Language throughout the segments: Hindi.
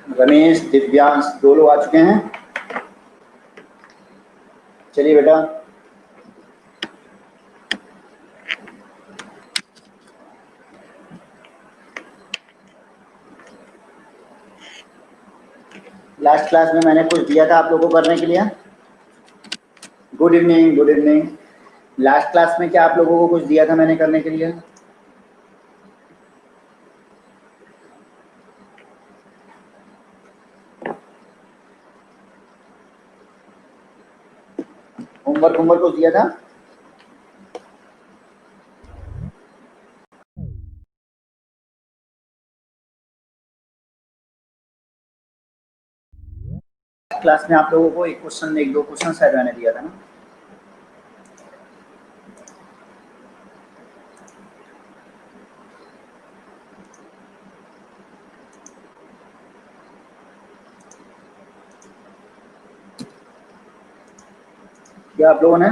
रमेश, दिव्यांश, दो लोग आ चुके हैं। चलिए बेटा, लास्ट क्लास में मैंने कुछ दिया था आप लोगों को करने के लिए। Good evening, good evening. Last class में क्या आप लोगों को कुछ दिया था मैंने करने के लिए? होमवर्क कुछ दिया था? क्लास में आप लोगों को एक दो क्वेश्चन शायद मैंने दिया था ना। क्या आप लोगों ने?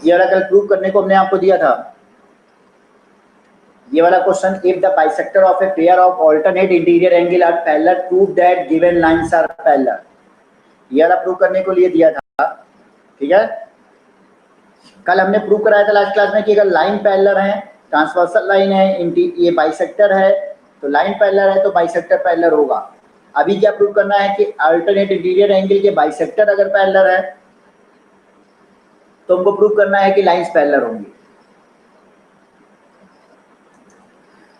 ये वाला कल प्रूव करने को हमने आपको दिया था। ये वाला question, if the bisector of a pair of alternate interior angle are parallel prove that given lines are parallel. ये वाला प्रूव करने को लिए दिया था, ठीक है। कल हमने प्रूव कराया था लास्ट क्लास में कि अगर लाइन पैरेलल है, ट्रांसवर्सल लाइन है, ये बाइसेक्टर है, तो लाइन पैरेलल है तो बाइसेक्टर पैरेलल होगा। अभी क्या प्रूव करना है कि अल्टरनेट इंटीरियर एंगल के बाइसेक्टर अगर पैरेलल है तो हमको प्रूव करना है कि लाइंस पैरेलल होंगी।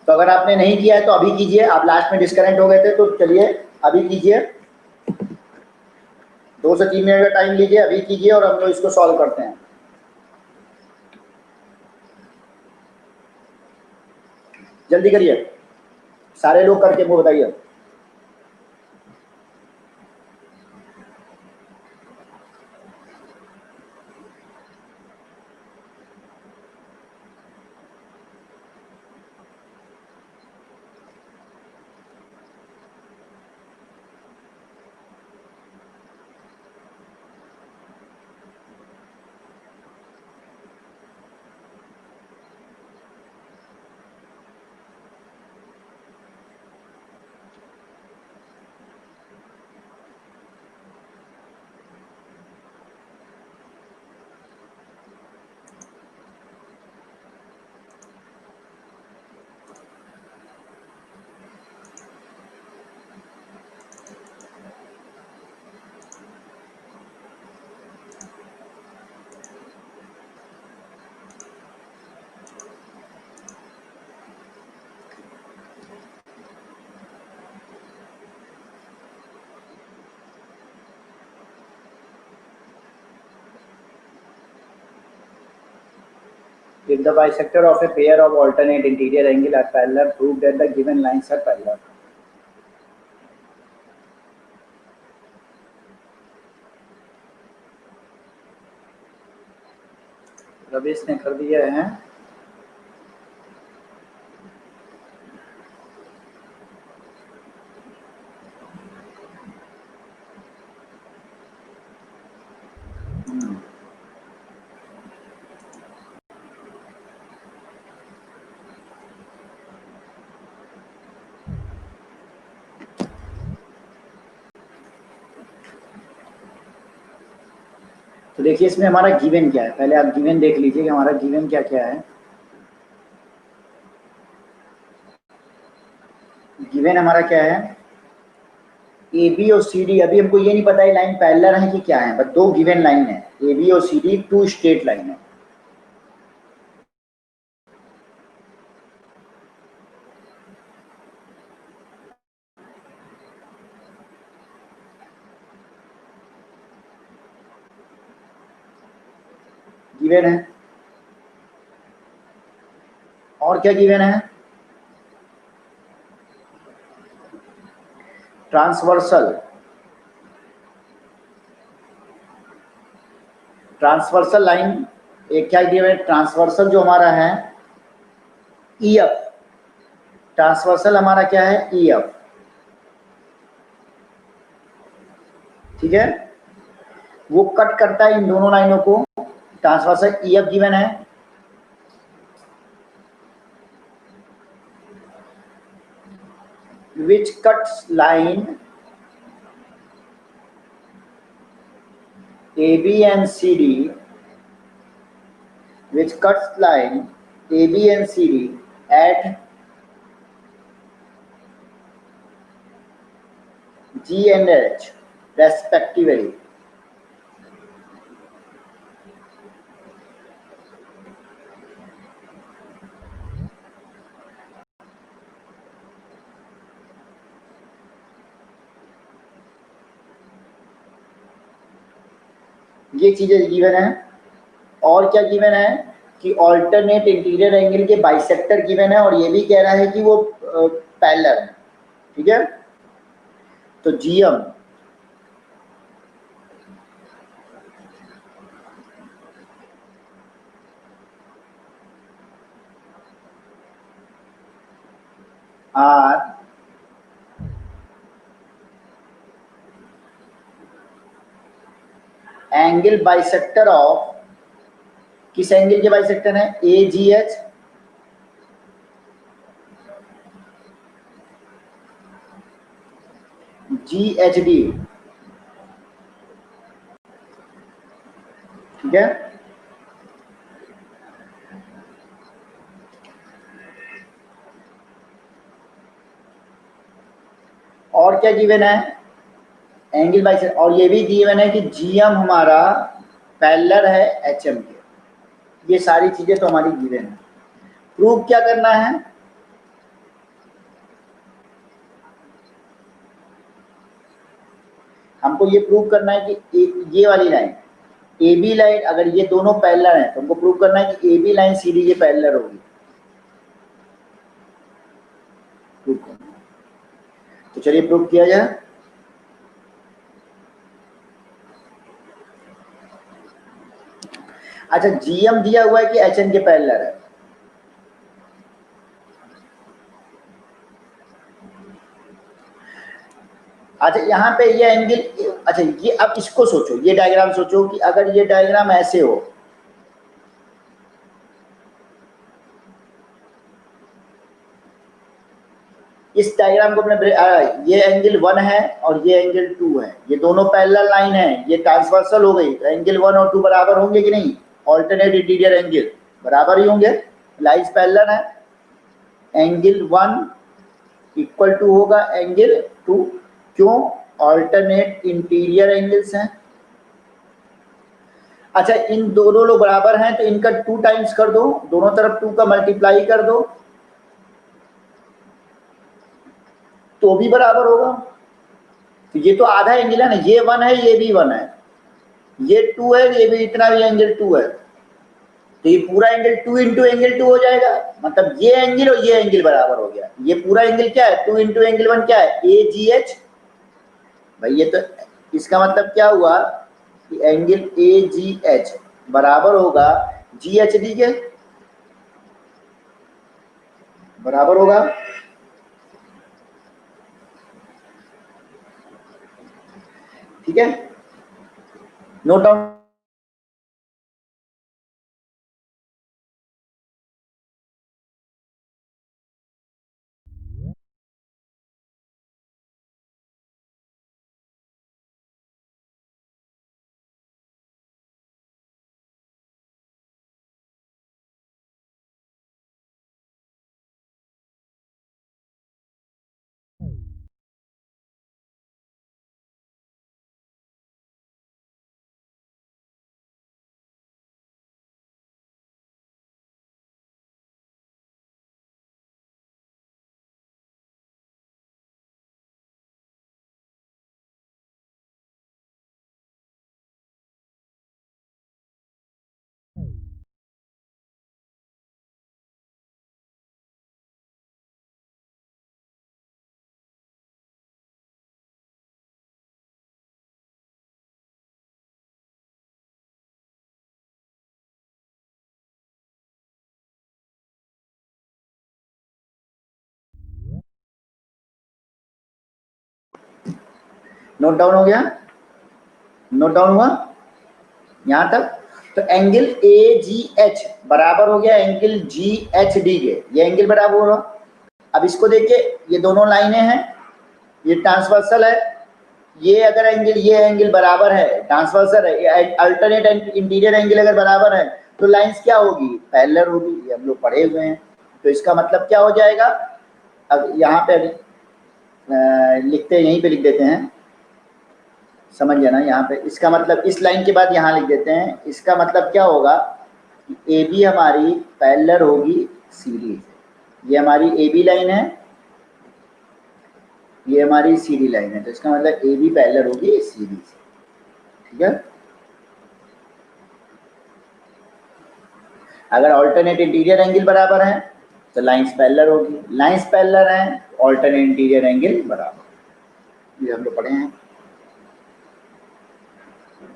तो अगर आपने नहीं किया है तो अभी कीजिए, आप लास्ट में डिस्कनेक्ट हो गए थे, तो चलिए अभी कीजिए, 2 से 3 मिनट का टाइम लीजिए, अभी कीजिए और हम लोग इसको सॉल्व करते हैं। जल्दी करिए, सारे लोग करके वो बताइए। If the bisector of a pair of alternate interior angle are parallel, prove that the given lines are parallel. Ravish ने कर दिया है। तो देखिए इसमें हमारा गिवन क्या है, पहले आप गिवन देख लीजिए कि हमारा गिवन क्या क्या है। गिवन हमारा क्या है, ए बी और सी डी। अभी हमको ये नहीं पता है लाइन पैरेलल है कि क्या है, बस 2 गिवन लाइन है, ए बी और सी डी, 2 स्ट्रेट लाइन है। गिवन है, और क्या गिवन है? ट्रांसवर्सल, ट्रांसवर्सल लाइन एक क्या गिवन है, ट्रांसवर्सल जो हमारा है ई एफ, ट्रांसवर्सल हमारा क्या है ई एफ, ठीक है, वो कट करता है इन दोनों लाइनों को, ट्रांसवर्सल ईएफ गिवन है, which cuts line AB and CD, which cuts line AB and CD at G and H respectively. ये चीजें गिवन है। और क्या गिवन है कि ऑल्टरनेट इंटीरियर एंगल के बाइसेक्टर गिवन है, और ये भी कह रहा है कि वो पैरेलल है। ठीक है, तो GM are angle bisector of, किस एंगल के बाइसेक्टर है, A G H G H D. ठीक है, और क्या गिवन है, एंगल बाइसेक्टर, और ये भी गिवन है कि जीएम हमारा पैरेलल है एचएम के। ये सारी चीजें तो हमारी गिवन है। प्रूव क्या करना है, हमको ये प्रूव करना है कि ये वाली लाइन ए बी लाइन, अगर ये दोनों पैरेलल है तो हमको प्रूव करना है कि A B line C D ये पैरेलल होगी। प्रूव करना है, तो चलिए प्रूव किया जाए। अच्छा, जीएम दिया हुआ है कि एचएन के पैरेलल है, अच्छा यहाँ पे ये एंगल, अच्छा ये अब इसको सोचो, ये डायग्राम सोचो कि अगर ये डायग्राम ऐसे हो, इस डायग्राम को अपने ये एंगल 1 है और ये एंगल 2 है, ये दोनों पैरेलल लाइन है, ये ट्रांसवर्सल हो गई, तो एंगल 1 और 2 बराबर होंगे कि नहीं, ऑल्टरनेट इंटीरियर एंगल बराबर ही होंगे, लाइन्स पैरेलल है, एंगल 1 इक्वल टू होगा एंगल 2, क्यों, ऑल्टरनेट इंटीरियर एंगल्स हैं। अच्छा, इन दोनों लोग बराबर हैं तो इनका 2 टाइम्स कर दो, दोनों तरफ 2 का मल्टीप्लाई कर दो तो भी बराबर होगा। तो ये तो आधा एंगल है ना, ये 1 है ये भी 1 है, ये 2 है ये भी, इतना भी एंगल 2 है, तो ये पूरा एंगल 2 इंटू एंगल 2 हो जाएगा, मतलब ये एंगल और ये एंगल बराबर हो गया। ये पूरा एंगल क्या है, 2 इंटू एंगल 1 क्या है, ए जी एच। भाई ये तो, इसका मतलब क्या हुआ कि एंगल ए जी एच बराबर होगा जी एच डी के, बराबर होगा। ठीक है, नोट डाउन। नोट डाउन हो गया। नोट डाउन हुआ यहां तक? तो एंगल ए जी एच बराबर हो गया एंगल जी एच डी के, ये एंगल बराबर हो रहा। अब इसको देखिए, ये दोनों लाइनें हैं, ये ट्रांसवर्सल है, ये अगर एंगल, ये एंगल बराबर है, ट्रांसवर्सल है, अल्टरनेट इंटीरियर एंगल अगर बराबर है तो लाइंस क्या होगी? पैरेलल होगी, ये हम लोग पढ़े हुए हैं। तो इसका मतलब क्या हो जाएगा? अब यहाँ पे लिखते, यहीं पे लिख देते हैं, समझ गया ना? यहाँ पे इसका मतलब इस लाइन के बाद यहाँ लिख देते हैं, इसका मतलब क्या होगा? ए बी हमारी पैरेलल होगी सी डी से। ये हमारी ए बी लाइन है, ये हमारी सी डी लाइन है, तो इसका मतलब ए बी पैरेलल होगी सी डी से, ठीक है। अगर ऑल्टरनेट इंटीरियर एंगल बराबर है तो लाइंस पैरेलल होगी, लाइंस पैरेलल है, ऑल्टरनेट इंटीरियर एंगल बराबर, ये हम लोग पढ़े हैं।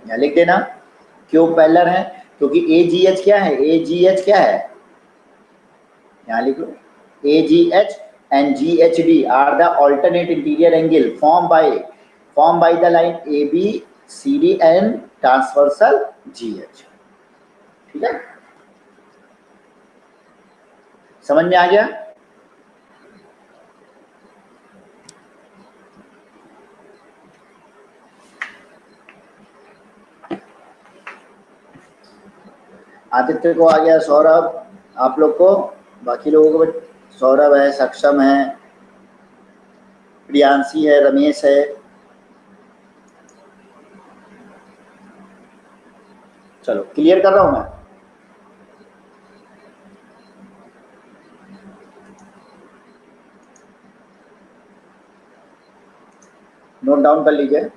यहाँ लिख देना, क्यों पैरेलल है? क्योंकि ए जी एच क्या है? ए जी एच क्या है? यहाँ लिख लो, A G H and G H D are the alternate interior angle form by the line A B C D and transversal G H, ठीक है। समझ में आ गया? आदित्य को आ गया, सौरभ, आप लोग को, बाकी लोगों को, सौरभ है, सक्षम है, प्रियांशी है, रमेश है। चलो क्लियर कर रहा हूं मैं। नोट डाउन कर लीजिए।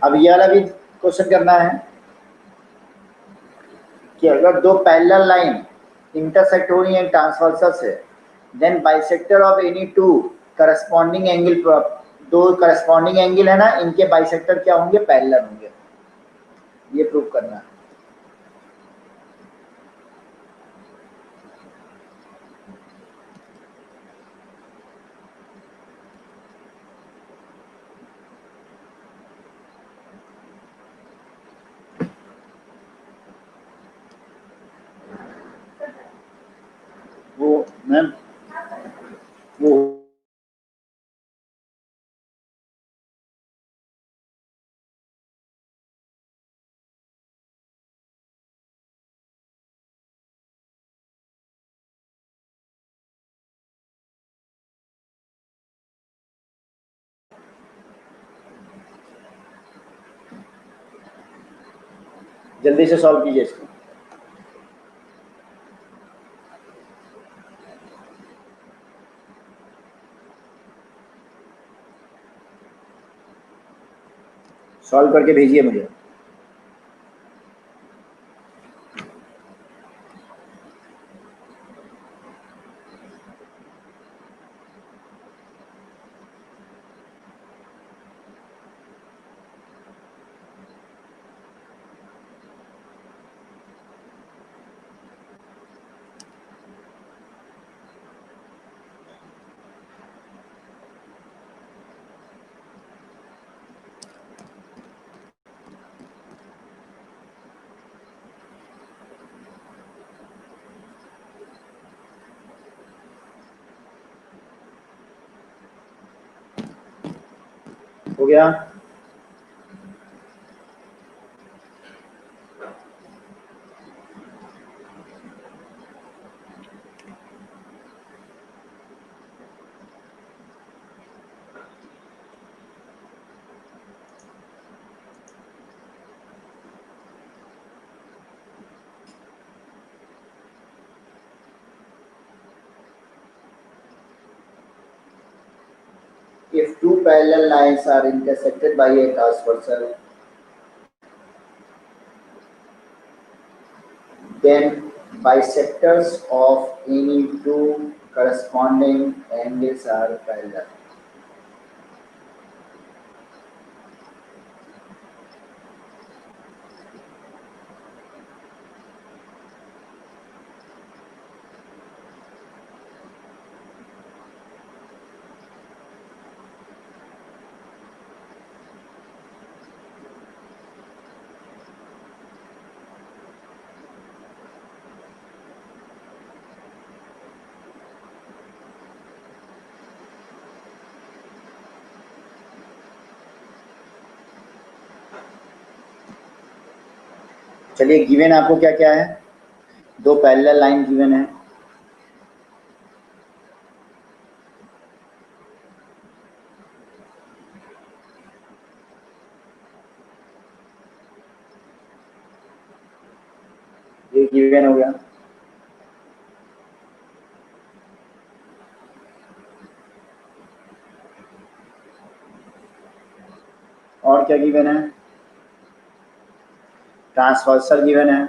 अब ये वाला भी क्वेश्चन करना है कि अगर दो पैरेलल लाइन इंटरसेक्ट हो रही है ट्रांसवर्सल से, then bisector of any two corresponding angle, दो करस्पॉन्डिंग एंगल है ना, इनके बाइसेक्टर क्या होंगे? पैरेलल होंगे, ये प्रूव करना है। वो मैम, वो जल्दी से सॉल्व कीजिए इसको। सॉल्व करके भेजिए मुझे। हो गया? If two parallel lines are intersected by a transversal, then bisectors of any two corresponding angles are parallel. चलिए गिवन आपको क्या क्या है, दो पैरेलल लाइन गिवन है, ये गिवन हो गया, और क्या गिवन है, ट्रांसवर्सल गिवन है,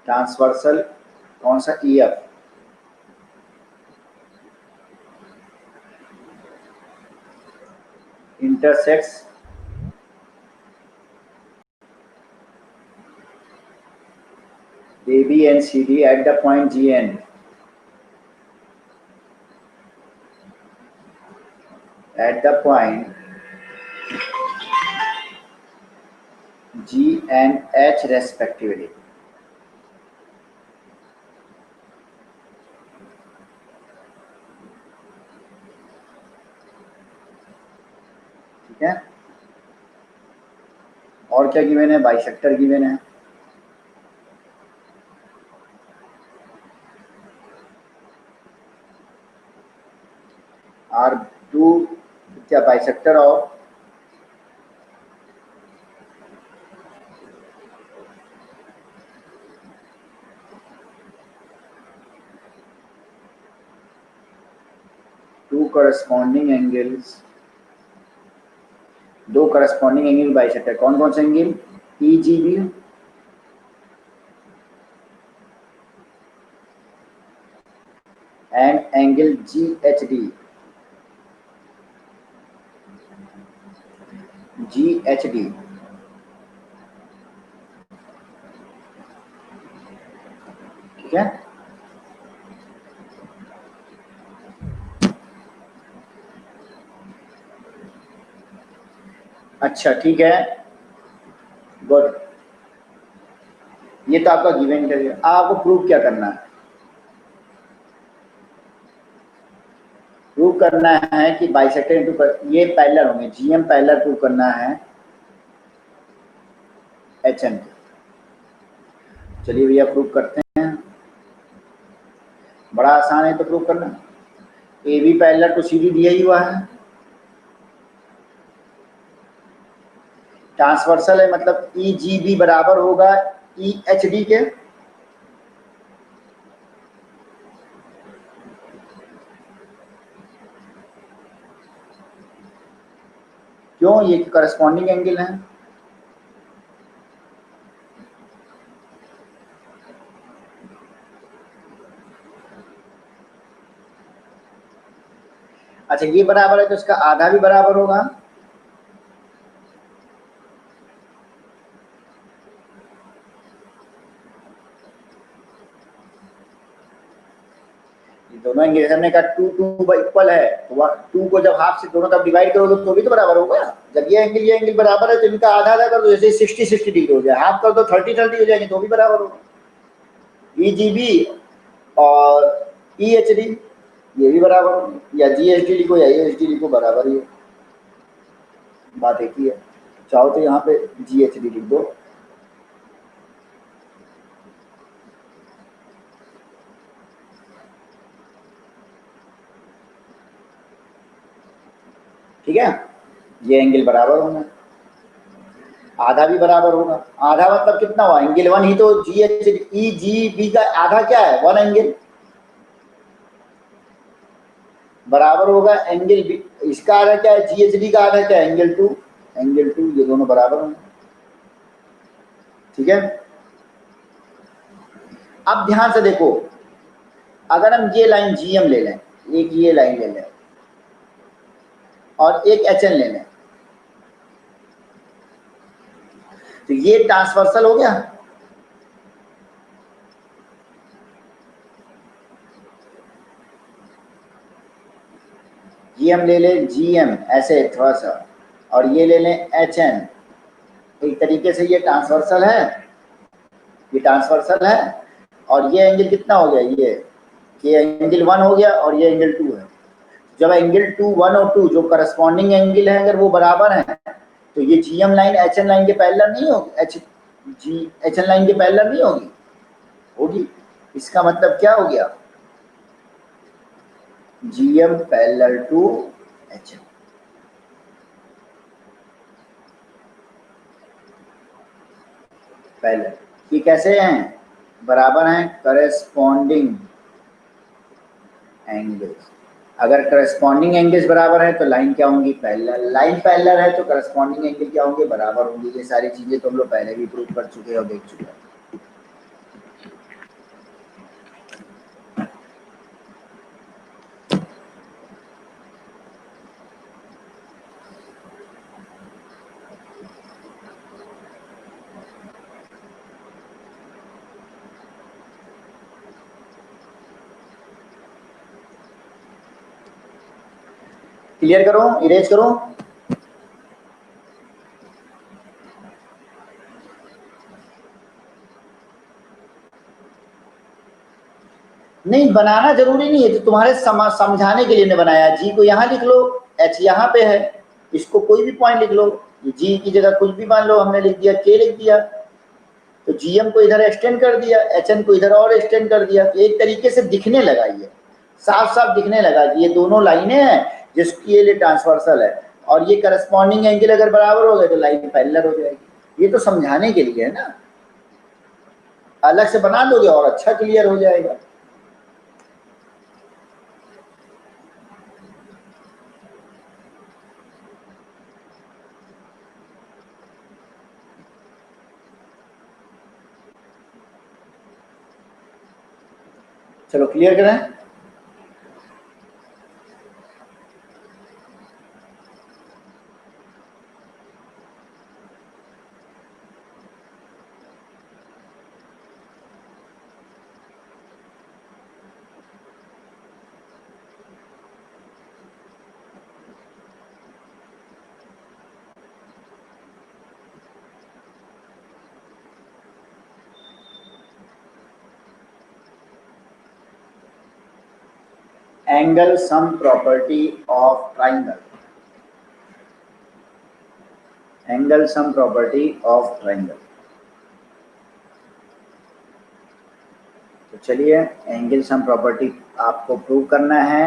ट्रांसवर्सल कौन सा, EF, intersects AB and CD at the point GN. At the point G and H respectively. ठीक है, और क्या गिवन है, बाइसेक्टर गिवन है, आर टू क्या bisector of two corresponding angles, दो करस्पॉन्डिंग एंगल बाइसेक्टर, कौन कौन से angle, EGB and angle GHD, GHD, ठीक है, अच्छा ठीक है, गुड, ये तो आपका गिवन कर, आपको प्रूव क्या करना है, प्रूव करना है कि बाइसेक्टर इनटू ये पैरेलल होंगे, GM पैरेलल प्रूव करना है HN। चलिए भैया प्रूव करते हैं, बड़ा आसान है तो प्रूव करना, AB पैरेलल टू CD दिया ही हुआ है, ट्रांसवर्सल है मतलब EGB बराबर होगा EHD के, क्यों, ये करस्पॉन्डिंग एंगल है, अच्छा ये बराबर है तो इसका आधा भी बराबर होगा, दोनों एंगल हमने कहा 2 2 इक्वल है, तो 2 को जब हाफ से दोनों तरफ डिवाइड करोगे तो भी तो बराबर होगा, जब ये एंगल बराबर है तो इनका आधा आधा कर दो, जैसे 60 60 डिग्री हो जाए, हाफ कर दो 30 30 हो जाएंगे, तो भी बराबर होगा, EGB और EHD ये भी बराबर होगा, या GHD लिखो या EHD लिखो बराबर ही है, बात एक ही है, चाहो तो यहाँ पे GHD लिख दो, ठीक है, ये एंगल बराबर होगा, आधा भी बराबर होगा, आधा मतलब कितना हुआ, एंगल 1 ही तो EGB का आधा क्या है, 1 एंगल बराबर होगा एंगल, इसका आधा क्या है, GHD का आधा क्या है, एंगल 2, एंगल 2, ये दोनों बराबर होंगे। ठीक है, अब ध्यान से देखो, अगर हम ये लाइन जीएम ले लें, एक ये लाइन ले लें और एक एचएन ले लें, तो ये ट्रांसवर्सल हो गया। ये हम ले लें जीएम ऐसे थोड़ा सा, और ये ले लें एचएन, एक तरीके से ये ट्रांसवर्सल है, ये ट्रांसवर्सल है। और ये एंगल कितना हो गया, ये एंगल 1 हो गया और ये एंगल 2 है। जब एंगल 2, 1 और 2 जो करस्पॉन्डिंग एंगल है, अगर वो बराबर है, तो ये जीएम लाइन एचएन लाइन के पैरेलल नहीं होगी, एचएन लाइन के पैरेलल नहीं होगी, होगी। इसका मतलब क्या हो गया, GM parallel to HN. Parallel, ये कैसे हैं, बराबर हैं करस्पॉन्डिंग एंगल्स। अगर करस्पॉन्डिंग एंगल्स बराबर है तो लाइन क्या होंगी, पैरेलल। लाइन पैरेलल है तो करस्पॉन्डिंग एंगल क्या होंगे, बराबर होंगी। ये सारी चीजें तो हम लोग पहले भी प्रूव कर चुके हैं और देख चुके हैं। क्लियर करो, इरेज करो। नहीं, बनाना जरूरी नहीं है, तो तुम्हारे समझाने के लिए ने बनाया। जी को यहाँ लिख लो, एच यहाँ पे है, इसको कोई भी पॉइंट लिख लो, जी की जगह कुछ भी मान लो, हमने लिख दिया के लिख दिया, तो जीएम को इधर एक्सटेंड कर दिया, एचएन को इधर और एक्सटेंड कर दिया, तो एक तरीके से दिखने लगा, ये साफ साफ दिखने लगा कि ये दोनों लाइनें हैं जिसकी ये ट्रांसवर्सल है, और ये करस्पॉन्डिंग एंगल अगर बराबर हो गए तो लाइन पैरेलल हो जाएगी। ये तो समझाने के लिए है ना, अलग से बना दोगे और अच्छा क्लियर हो जाएगा। चलो क्लियर करें। Angle sum property of triangle, angle sum property of triangle. तो चलिए, एंगल सम प्रॉपर्टी आपको प्रूव करना है।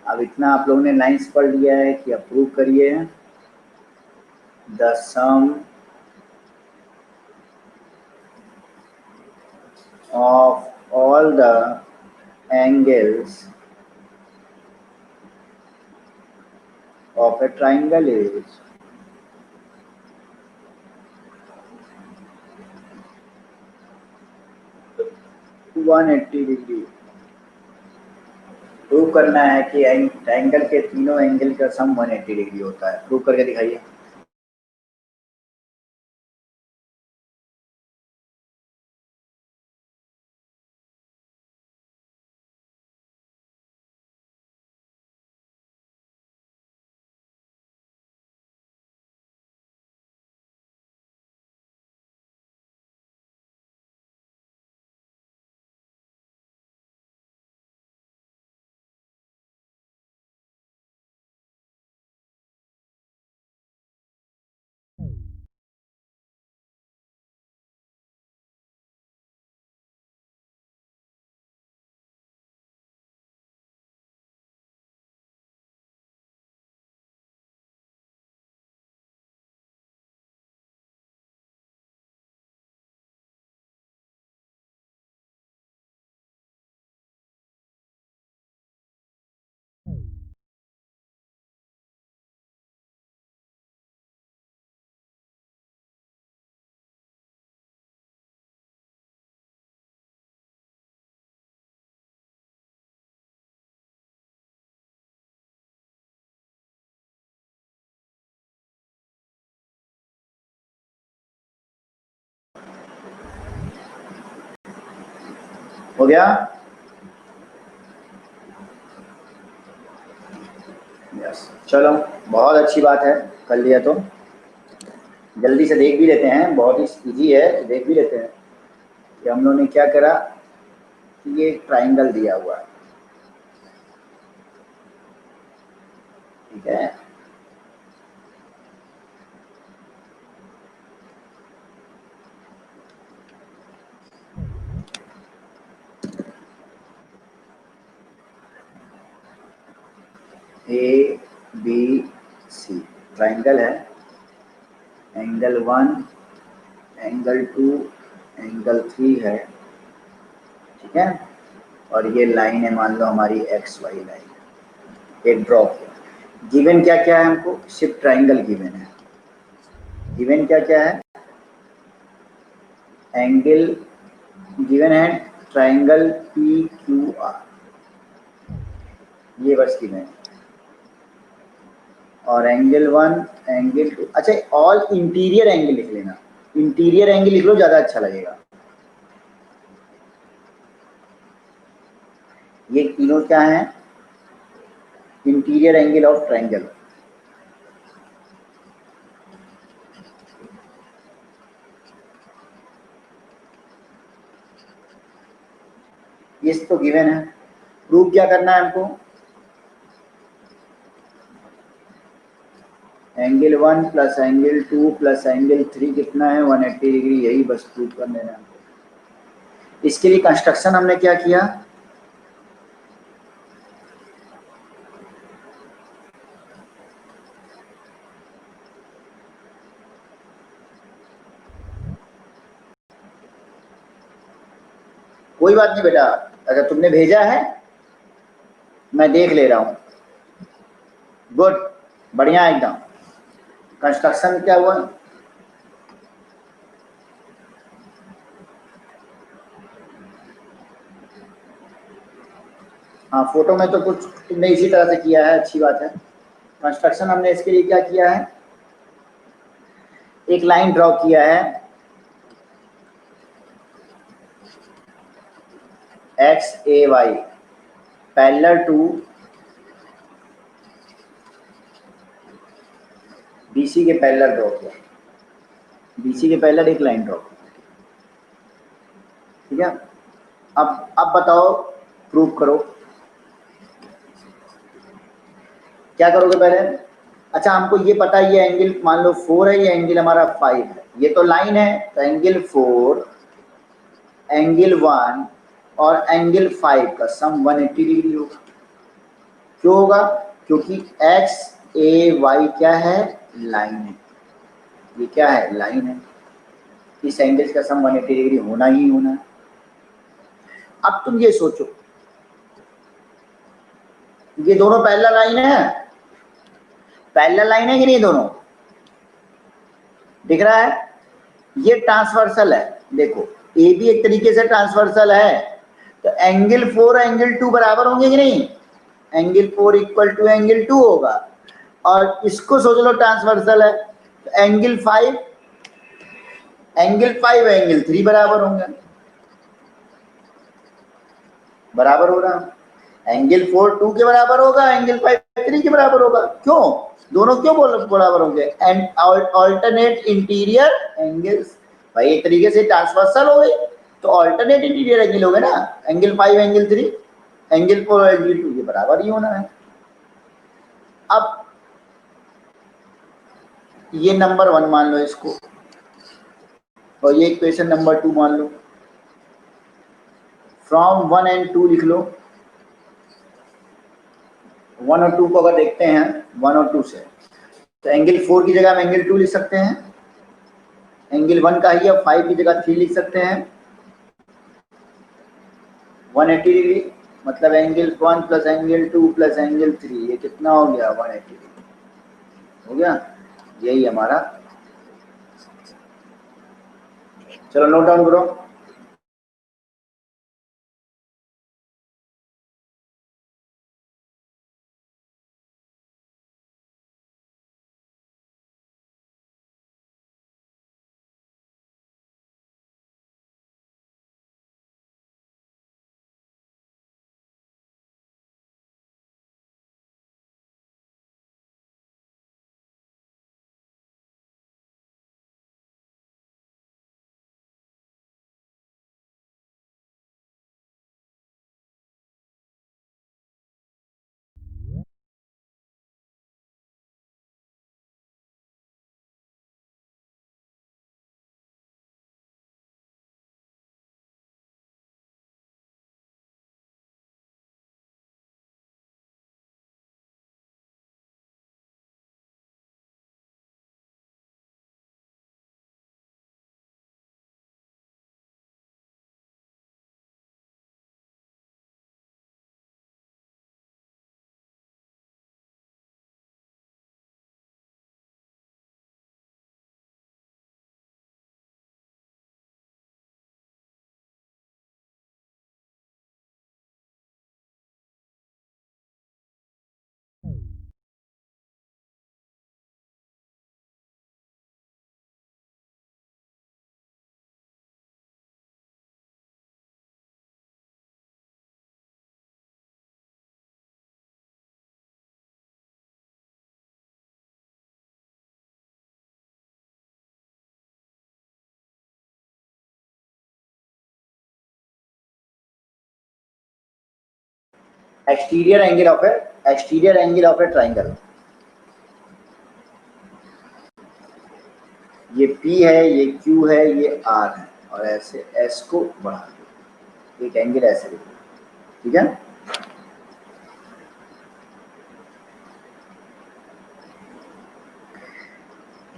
अब इतना आप लोगों ने लाइंस पढ़ लिया है कि अब प्रूव करिए। The sum of all the angles of a triangle is 180 degree. Prove करना है कि ट्राइंगल के तीनों एंगल का सम 180 डिग्री होता है। प्रूव करके दिखाइए। हो गया? यस, चलो बहुत अच्छी बात है, कर लिया तो जल्दी से देख भी लेते हैं, बहुत ही इजी है, तो देख भी लेते हैं कि हम लोगों ने क्या करा। ये एक ट्राइंगल दिया हुआ है, ठीक है। ए बी सी ट्राइंगल है, एंगल 1, एंगल 2, एंगल 3 है, ठीक है। और ये लाइन है, मान लो हमारी एक्स वाई लाइन, एक ड्रॉ किया। गिवन क्या क्या है हमको? सिर्फ ट्राइंगल गिवन है। गिवन क्या क्या है? एंगल गिवन है, ट्राइंगल पी क्यू आर, ये बस गिवन है। और एंगल 1, एंगल 2, अच्छा ऑल इंटीरियर एंगल लिख लेना, इंटीरियर एंगल लिख लो, ज्यादा अच्छा लगेगा। ये तीनों क्या है? Interior angle of triangle. ये तो गिवन है। प्रूव क्या करना है हमको? Angle 1 plus angle 2 plus angle 3 कितना है? 180 डिग्री, यही बस प्रूव करने है। इसके लिए कंस्ट्रक्शन हमने क्या किया? कोई बात नहीं बेटा, अगर तुमने भेजा है मैं देख ले रहा हूँ। गुड, बढ़िया एकदम। कंस्ट्रक्शन क्या हुआ? हाँ, फोटो में तो कुछ तुमने इसी तरह से किया है, अच्छी बात है। कंस्ट्रक्शन हमने इसके लिए क्या किया है? एक लाइन ड्रॉ किया है, X A Y parallel to BC के पैरेलल ड्रॉ किया, बीसी के पैरेलल एक लाइन ड्रॉ किया, ठीक है। अब बताओ, प्रूव करो। क्या करोगे पहले? अच्छा, हमको ये पता है ये एंगल मान लो 4 है, ये एंगल हमारा 5 है, ये तो लाइन है, तो एंगल 4, एंगल 1 और एंगल 5 का सम 180 डिग्री होगा। क्यों होगा? क्योंकि एक्स ए वाई क्या है? लाइन है। ये क्या है? लाइन है। इस एंगल का सम 180 डिग्री होना ही होना है। अब तुम ये सोचो, ये दोनों पैरेलल लाइन है, पैरेलल लाइन है कि नहीं? दोनों दिख रहा है। ये ट्रांसवर्सल है, देखो ए भी एक तरीके से ट्रांसवर्सल है, तो एंगल 4 एंगल 2 बराबर होंगे कि नहीं? एंगल 4 इक्वल टू एंगल 2 होगा। और इसको सोच लो ट्रांसवर्सल है, तो एंगल 5 एंगल 3 बराबर होंगे, बराबर हो रहा। एंगल 4 2 के बराबर होगा, एंगल 5 3 के बराबर होगा। क्यों? दोनों क्यों बराबर होंगे? एंड ऑल्टरनेट इंटीरियर एंगल्स, भाई एक तरीके से ट्रांसवर्सल हो गई, तो ऑल्टरनेट इंटीरियर एंगल हो गए ना। एंगल 5 एंगल 3, एंगल 4 एंगल 2 के बराबर ही होना है। अब ये नंबर 1 मान लो इसको, और ये इक्वेशन नंबर 2 मान लो। फ्रॉम 1 एंड 2 लिख लो। 1 और 2 को अगर देखते हैं, 1 और 2 से, तो एंगल 4 की जगह हम एंगल 2 लिख सकते हैं, एंगल 1 का ही अब 5 की जगह 3 लिख सकते हैं। 180 डिग्री मतलब angle 1 plus angle 2 plus angle 3, ये कितना हो गया? 180 डिग्री हो गया। यही हमारा, चलो नोट डाउन करो। Exterior angle of A triangle. ये P है, ये Q है, ये R है, और ऐसे S को बढ़ा दो, एक एंगल ऐसे लिखो, ठीक है।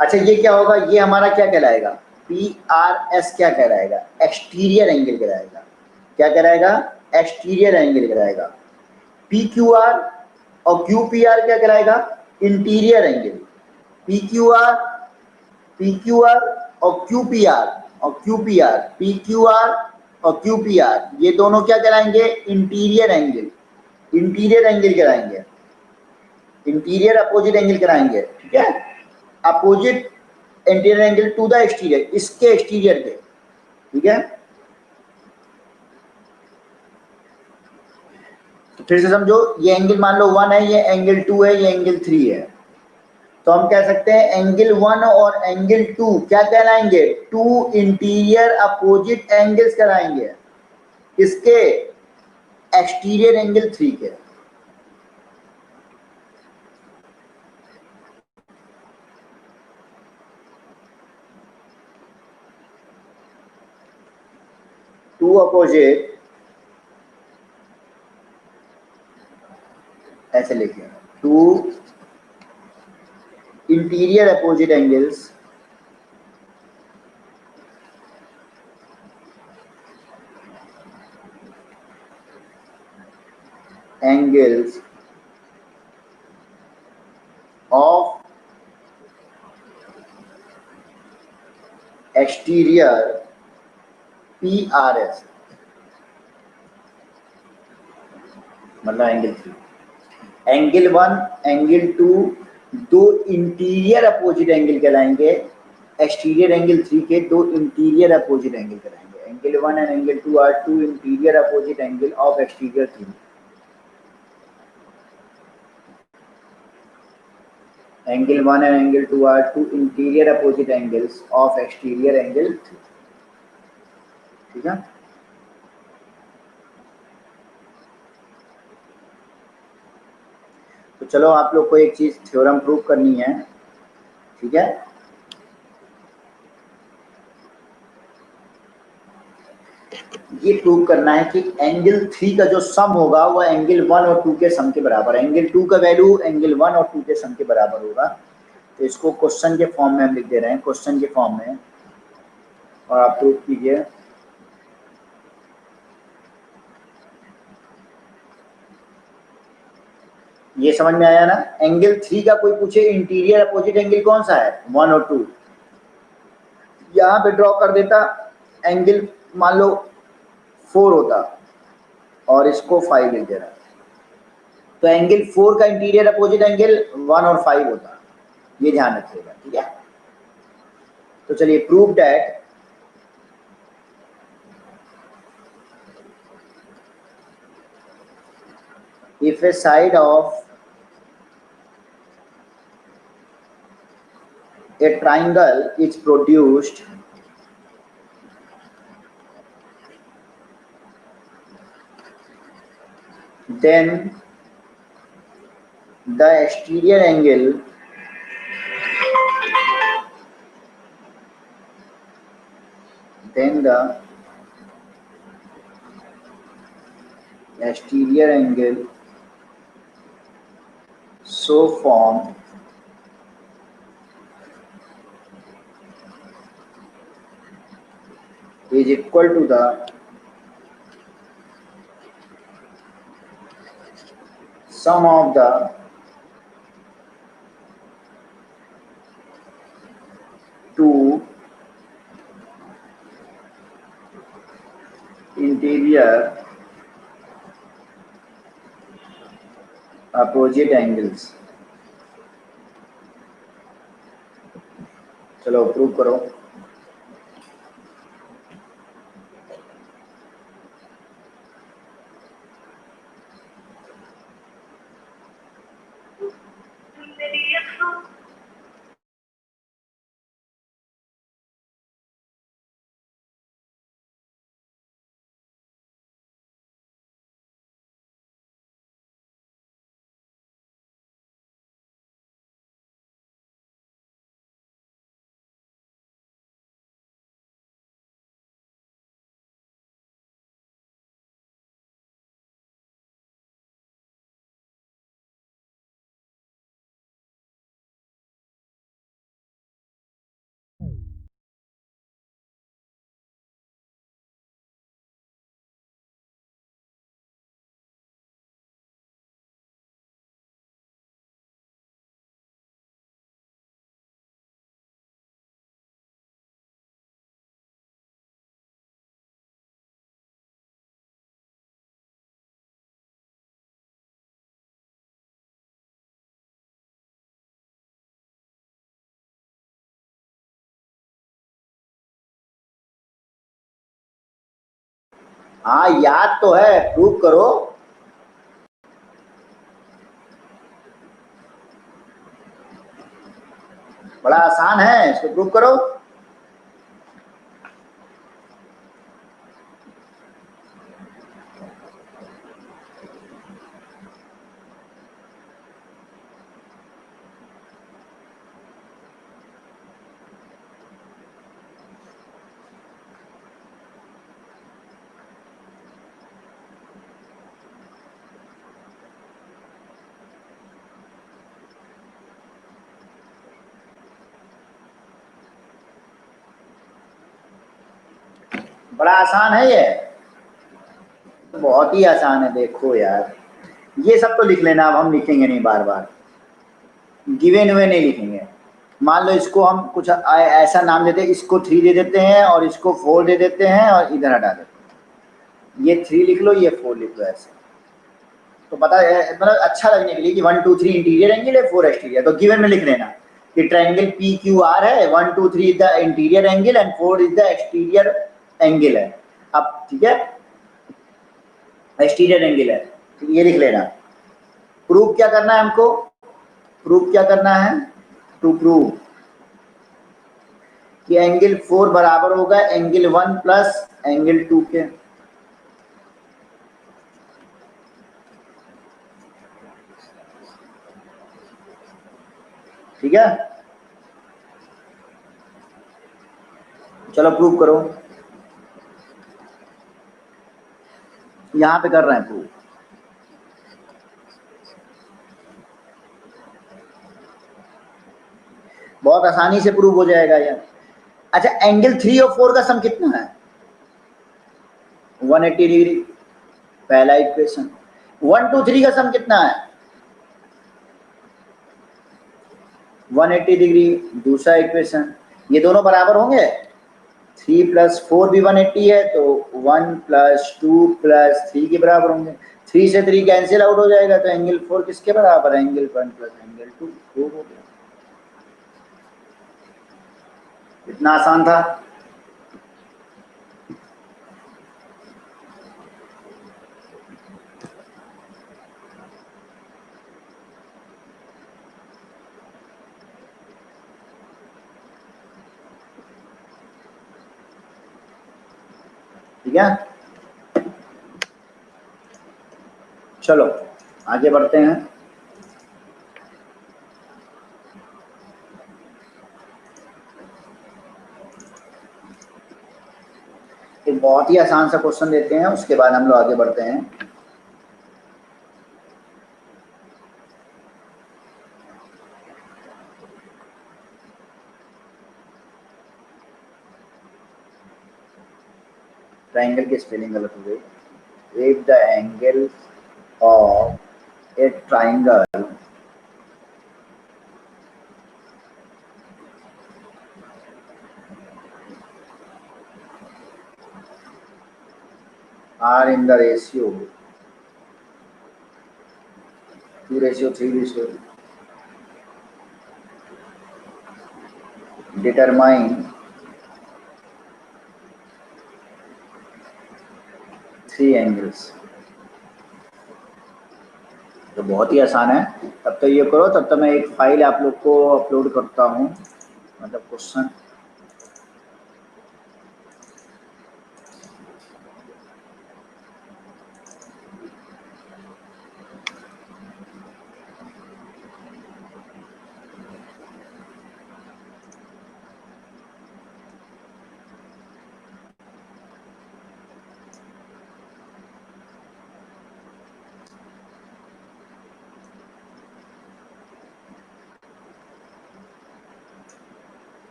अच्छा ये क्या होगा, ये हमारा क्या कहलाएगा, PRS क्या कहलाएगा, एक्सटीरियर एंगल कहलाएगा। क्या कहलाएगा, एक्सटीरियर एंगल कहलाएगा। PQR और QPR क्या कहलाएगा, इंटीरियर एंगल। PQR PQR और QPR PQR और QPR ये दोनों क्या कहलाएंगे, इंटीरियर एंगल। इंटीरियर एंगल कहलाएंगे, इंटीरियर अपोजिट एंगल कराएंगे, ठीक है। Opposite interior angle to the exterior, इसके एक्सटीरियर के, ठीक है। तो फिर से समझो, ये एंगल मान लो 1 है, ये एंगल 2 है, ये एंगल 3 है। तो हम कह सकते हैं एंगल 1 और एंगल 2 क्या कहलाएंगे, टू इंटीरियर अपोजिट एंगल्स कहलाएंगे, किसके, एक्सटीरियर एंगल 3 के। टू अपोजिट, ऐसे लिखिए, two interior opposite angles angles of exterior PRS, मतलब एंगल 3, एंगल 1 एंगल 2 दो इंटीरियर अपोजिट एंगल कहलाएंगे, एक्सटीरियर एंगल 3 के दो इंटीरियर अपोजिट एंगल कहलाएंगे। Angle 1 and angle 2 are two interior opposite angle of exterior 3। Angle 1 and angle 2 are two interior opposite angles of exterior angle 3, ठीक है। तो चलो आप लोग को एक चीज थ्योरम प्रूव करनी है, ठीक है। ये प्रूव करना है कि एंगल 3 का जो सम होगा वो एंगल 1 और 2 के सम के बराबर है। एंगल 2 का वैल्यू एंगल 1 और 2 के सम के बराबर होगा। तो इसको क्वेश्चन के फॉर्म में हम लिख दे रहे हैं, क्वेश्चन के फॉर्म में, और आप प्रूव कीजिए। ये समझ में आया ना। एंगल 3 का कोई पूछे इंटीरियर अपोजिट एंगल कौन सा है, 1 और 2, यहाँ पे ड्रॉ कर देता। एंगल मान लो 4 होता और इसको 5 लिख दे रहा, तो एंगल 4 का इंटीरियर अपोजिट एंगल 1 और 5 होता, ये ध्यान रखिएगा, ठीक है। तो चलिए, prove that if a side of a triangle is produced, then the exterior angle so formed is equal to the sum of the two interior opposite angles। चलो प्रूव करो। हाँ याद तो है, प्रूव करो। बड़ा आसान है, इसको प्रूव करो। बड़ा आसान है ये, बहुत ही आसान है। देखो यार, ये सब तो लिख लेना, अब हम लिखेंगे नहीं बार बार, गिवन हुए नहीं लिखेंगे। मान लो इसको हम कुछ ऐसा नाम देते हैं, इसको 3 दे देते हैं और इसको 4 दे देते हैं और इधर हटा देते हैं। ये 3 लिख लो, ये 4 लिख लो, ऐसे तो पता है, मतलब अच्छा लगने के लिए कि 1 2 3 इंटीरियर एंगल है, 4 एक्सटीरियर। तो गिवन में लिख लेना कि ट्रायंगल पी क्यू आर है, 1 2 3 is the interior angle and 4 is the exterior angle है। अब ठीक है, एक्सटीरियर एंगल है, तो ये लिख लेना। प्रूफ क्या करना है हमको, प्रूफ क्या करना है, टू प्रूव कि एंगल 4 बराबर होगा एंगल 1 प्लस एंगल 2 के। ठीक है, चलो प्रूव करो। यहां पे कर रहे हैं प्रूव। बहुत आसानी से प्रूव हो जाएगा यार। अच्छा, एंगल 3 और 4 का सम कितना है? 180 डिग्री, पहला इक्वेशन। 1 2 3 का सम कितना है? 180 डिग्री, दूसरा इक्वेशन। ये दोनों बराबर होंगे, 3 प्लस 4 भी 180 है, तो 1 प्लस 2 प्लस 3 के बराबर होंगे। 3 से 3 कैंसिल आउट हो जाएगा, तो एंगल 4 किसके बराबर है? एंगल 1 प्लस एंगल 2, 4 हो गया। इतना आसान था। ठीक है, चलो आगे बढ़ते हैं। एक बहुत ही आसान सा क्वेश्चन देते हैं, उसके बाद हम लोग आगे बढ़ते हैं। ट्रायंगल की स्पेलिंग गलत हो गई। If the angle of a triangle are in the ratio 2:3, determine 3 angles। तो बहुत ही आसान है। तब तो ये करो, तब तो मैं एक फाइल आप लोग को अपलोड करता हूँ, मतलब क्वेश्चन।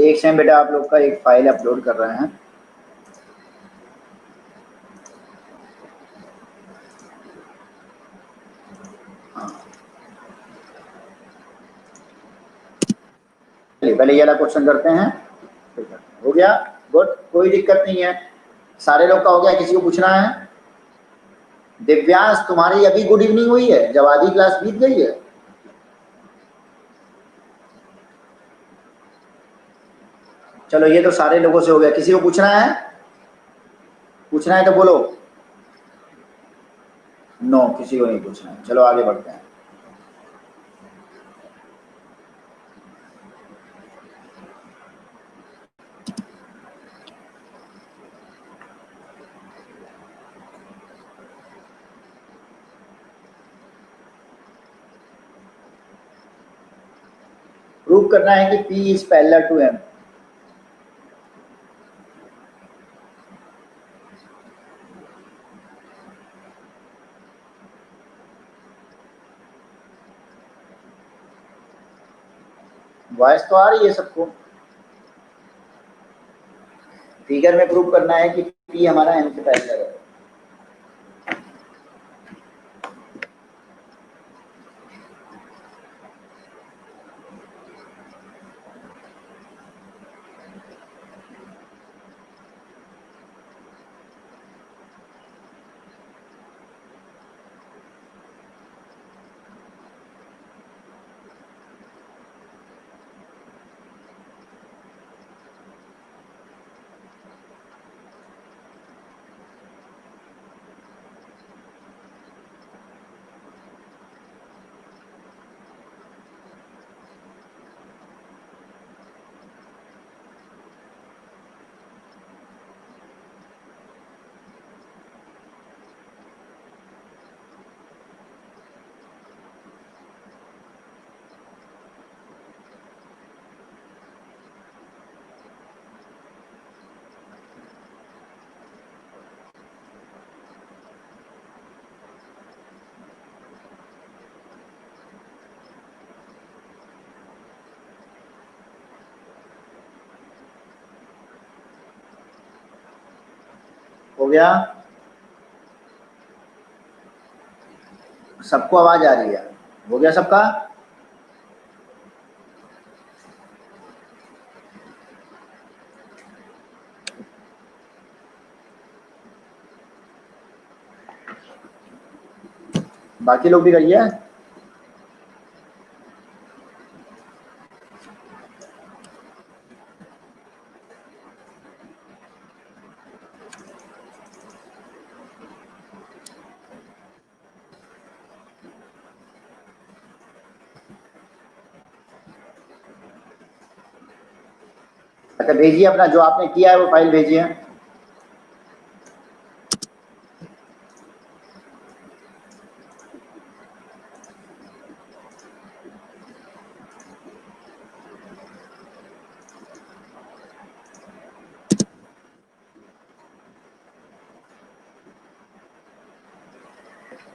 एक सेकंड बेटा, आप लोग का एक फाइल अपलोड कर रहे हैं। चलिए पहले ये वाला क्वेश्चन करते हैं। हो गया, गुड, कोई दिक्कत नहीं है, सारे लोग का हो गया, किसी को पूछना है? दिव्यांश तुम्हारी अभी गुड इवनिंग हुई है, जब आधी क्लास बीत गई है। चलो ये तो सारे लोगों से हो गया, किसी को पूछना है? पूछना है तो बोलो। नो, किसी को नहीं पूछना है। चलो आगे बढ़ते हैं। प्रूव करना है कि P is parallel to M। Voice तो आ रही है सबको? फिगर में प्रूव करना है कि P हमारा M से पैरेलल है। हो गया, सबको आवाज आ रही है? हो गया सबका? बाकी लोग भी करिए। अच्छा भेजिए, अपना जो आपने किया है वो फाइल भेजिए।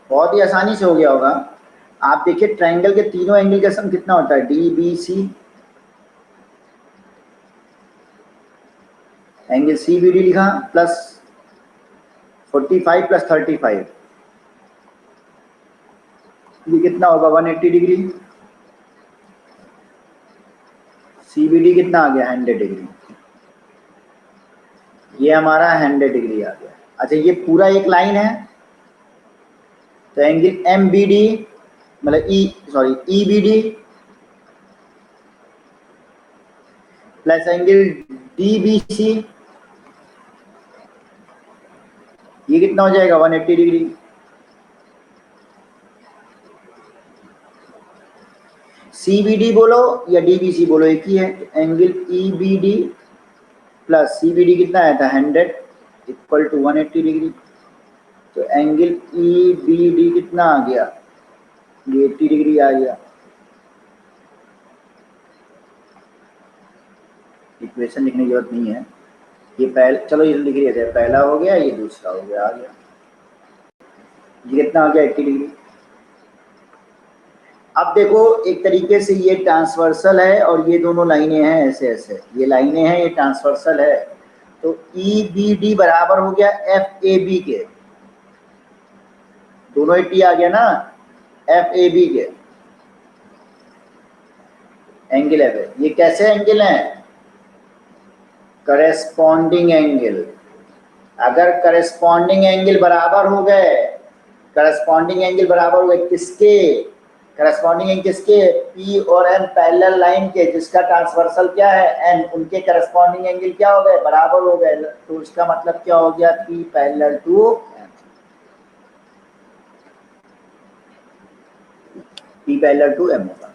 बहुत ही आसानी से हो गया होगा। आप देखिए ट्रायंगल के तीनों एंगल का सम कितना होता है? DBC, एंगल CBD लिखा प्लस 45 प्लस 35, ये कितना होगा? 180 डिग्री। CBD कितना आ गया? 100 डिग्री। ये हमारा 100 डिग्री आ गया। अच्छा ये पूरा एक लाइन है, तो एंगल MBD मतलब EBD प्लस एंगल DBC, ये कितना हो जाएगा? 180 डिग्री। CBD बोलो या DBC बोलो, एक ही है। एंगल EBD प्लस CBD कितना आया था? 100 इक्वल टू 180 डिग्री। तो एंगल EBD कितना आ गया? ये 80 डिग्री आ गया। इक्वेशन लिखने की जरूरत नहीं है, ये पहले, चलो ये लिख रहे थे, पहला हो गया, ये दूसरा हो गया, आ गया। ये कितना आ गया? 80 डिग्री। अब देखो एक तरीके से ये ट्रांसवर्सल है और ये दोनों लाइनें हैं ऐसे ऐसे, ये लाइनें हैं, ये ट्रांसवर्सल है, तो ई बी डी बराबर हो गया एफ ए बी के, दोनों 80 आ गया ना, एफ ए बी के एंगल है। ये कैसे एंगल हैं? Corresponding angle. अगर करेस्पॉन्डिंग एंगल बराबर हो गए, करस्पॉन्डिंग एंगल बराबर हुए किसके? करस्पॉन्डिंग एंगल किसके? पी और एन पैरेलल लाइन के, जिसका ट्रांसवर्सल क्या है? एन, उनके करस्पॉन्डिंग एंगल क्या हो गए? बराबर हो गए। तो इसका मतलब क्या हो गया? P parallel to N, P parallel to M होगा।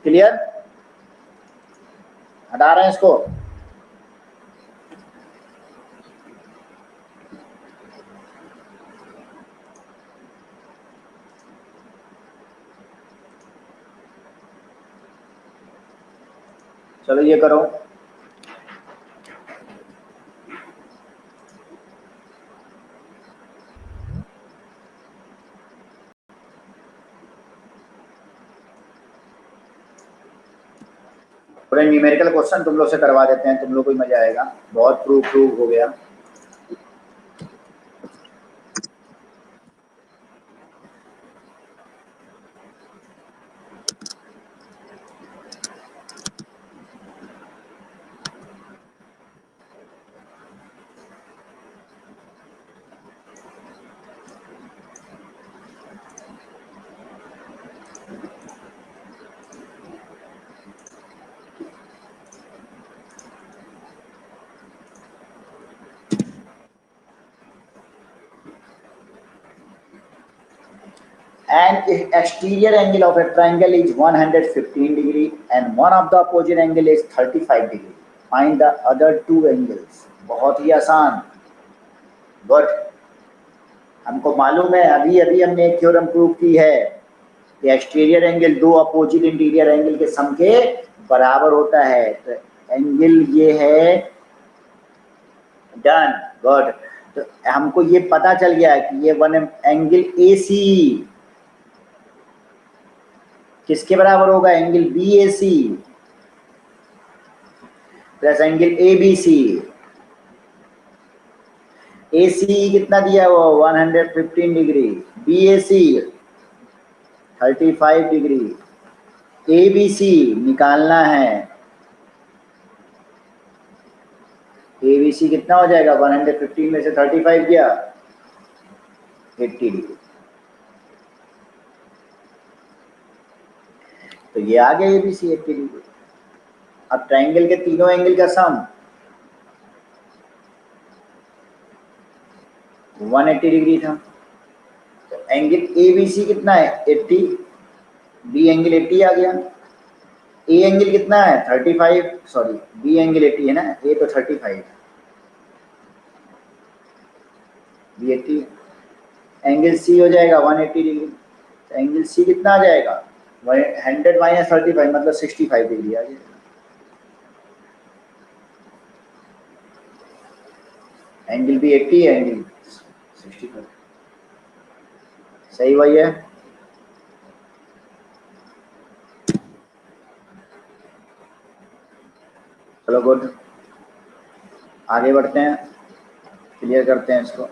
क्लियर? हटा रहे हैं इसको। चलो ये करो। थोड़े न्यूमेरिकल क्वेश्चन तुम लोग से करवा देते हैं, तुम लोग को ही मजा आएगा। बहुत प्रूफ प्रूफ हो गया। And exterior angle of a triangle is 115 degree and one of the opposite angle is 35 degree. Find the other two angles. बहुत ही आसान। बट हमको मालूम है, अभी अभी हमने एक थ्योरम प्रूव की है कि एक्सटीरियर एंगल दो अपोजिट इंटीरियर एंगल के सम के बराबर होता है। तो एंगल ये है, डन, गुड। तो हमको ये पता चल गया है कि ये वन एंगल ए सी किसके बराबर होगा? Angle B A C plus angle A B C. A C कितना दिया है? वो 115 degree, B A C 35 degree, A B C निकालना है। ए बी सी कितना हो जाएगा? 115 में से 35 गया 80 डिग्री। तो ये आ गया ए बी सी 80 डिग्री। अब ट्राइंगल के तीनों एंगल का सम 180 डिग्री था। तो एंगल ए बी सी कितना है? 80, बी एंगल 80 आ गया। ए एंगल कितना है? 35, सॉरी बी एंगल 80 है ना, ए तो 35 है, बी 80। एंगल सी हो जाएगा 180 डिग्री। तो एंगल सी कितना आ जाएगा? 100 माइनस 35 मतलब 65 डिग्री आ जाएगा। एंगल भी 80 है, एंगल 65। सही वही है। चलो गुड, आगे बढ़ते हैं, क्लियर करते हैं इसको।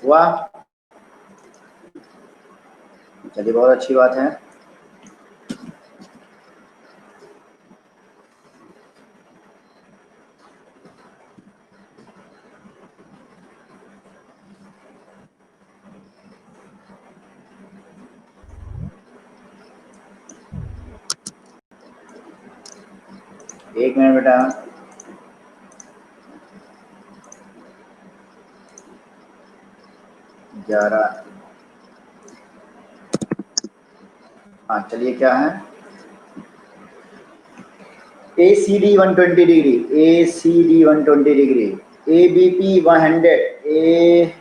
हुआ? चलिए बहुत अच्छी बात है। एक मिनट बेटा। ग्यारह। हाँ चलिए क्या है? A C D 120 degree, A C D 120 degree, A B P 100, A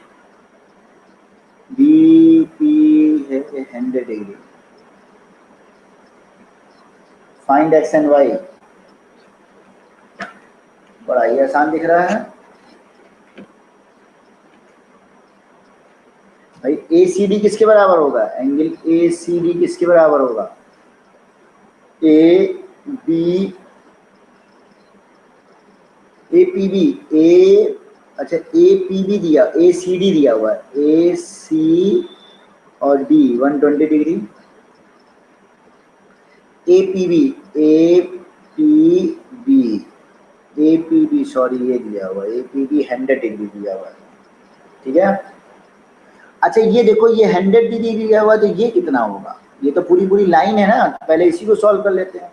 B P है 100 degree. Find x and y. बड़ा ही आसान दिख रहा है भाई। ए सी डी किसके बराबर होगा? एंगल ए सी डी किसके बराबर होगा? A B, A P B, A, अच्छा ए पी बी दिया, ए सी डी दिया हुआ है, ए सी और D 120 degree. A P B, A P B, A P B sorry ये दिया हुआ है, ए पी बी 100 डिग्री दिया हुआ है, ठीक है। अच्छा ये देखो ये 100 डिग्री दिया हुआ है, तो ये कितना होगा? ये तो पूरी पूरी लाइन है ना, पहले इसी को सॉल्व कर लेते हैं।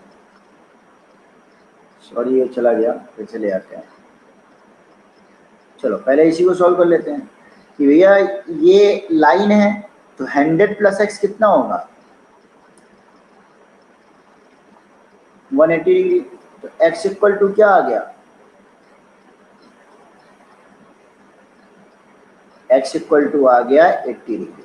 सॉरी ये चला गया, फिर चले आते हैं। चलो पहले इसी को सॉल्व कर लेते हैं कि भैया ये लाइन है तो 100 प्लस एक्स कितना होगा? 180 डिग्री। तो एक्स इक्वल टू क्या आ गया? एक्स इक्वल टू आ गया 80 डिग्री।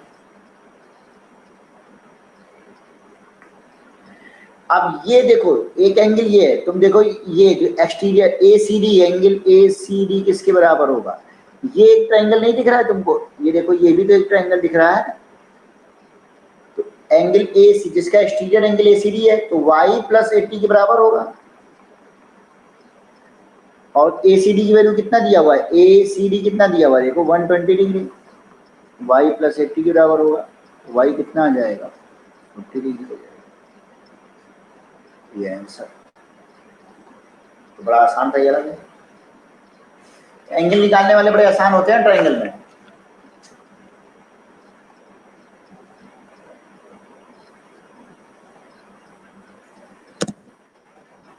अब ये देखो एक एंगल ये है, तुम देखो ये जो exterior A C D angle, A C D किसके बराबर होगा? ये एक ट्रायंगल नहीं दिख रहा है तुमको? ये देखो ये भी तो एक ट्रायंगल दिख रहा है। तो एंगल ए सी जिसका exterior angle A C D है तो y प्लस 80 के बराबर होगा। और ए सी डी की वैल्यू कितना दिया हुआ है? ए सी डी कितना दिया हुआ है देखो 120 डिग्री, y प्लस 80 के बराबर होगा। y कितना आ जाएगा? 50 डिग्री हो जाएगा। ये आंसर तो बड़ा आसान था ये वाला। एंगल निकालने वाले बड़े आसान होते हैं ट्रायंगल में।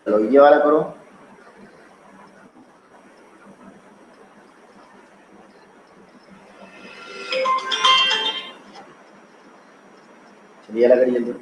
चलो ये वाला करो। चलिए वाला करिए जल्दी।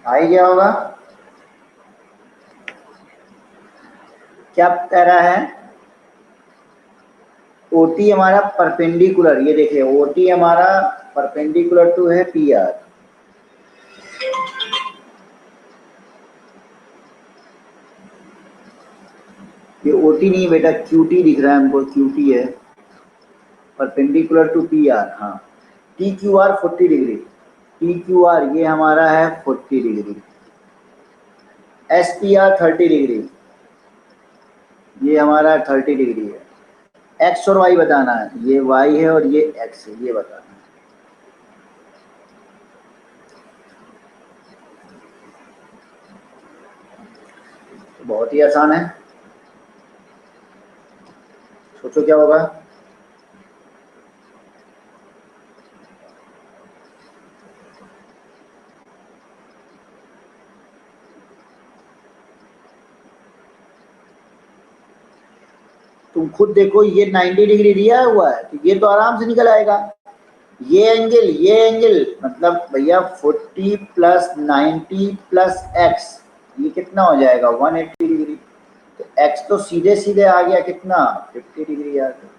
आ ही गया होगा। क्या कह रहा है? ओटी हमारा परपेंडिकुलर, ये देखिए ओटी हमारा परपेंडिकुलर टू है पी आर। ये ओटी नहीं बेटा क्यूटी दिख रहा है हमको, क्यूटी है परपेंडिकुलर टू पी आर। हाँ T Q R 40 degree, T Q R ये हमारा है 40 degree, S P R 30 degree, ये हमारा 30 डिग्री है। एक्स और वाई बताना है, ये वाई है और ये एक्स है, ये बताना है। तो बहुत ही आसान है, सोचो क्या होगा। तुम खुद देखो, ये 90 डिग्री दिया हुआ है तो ये तो आराम से निकल आएगा। ये एंगल मतलब भैया 40 प्लस 90 प्लस एक्स, ये कितना हो जाएगा 180 डिग्री। तो एक्स तो सीधे सीधे आ गया कितना 50 डिग्री आ गया।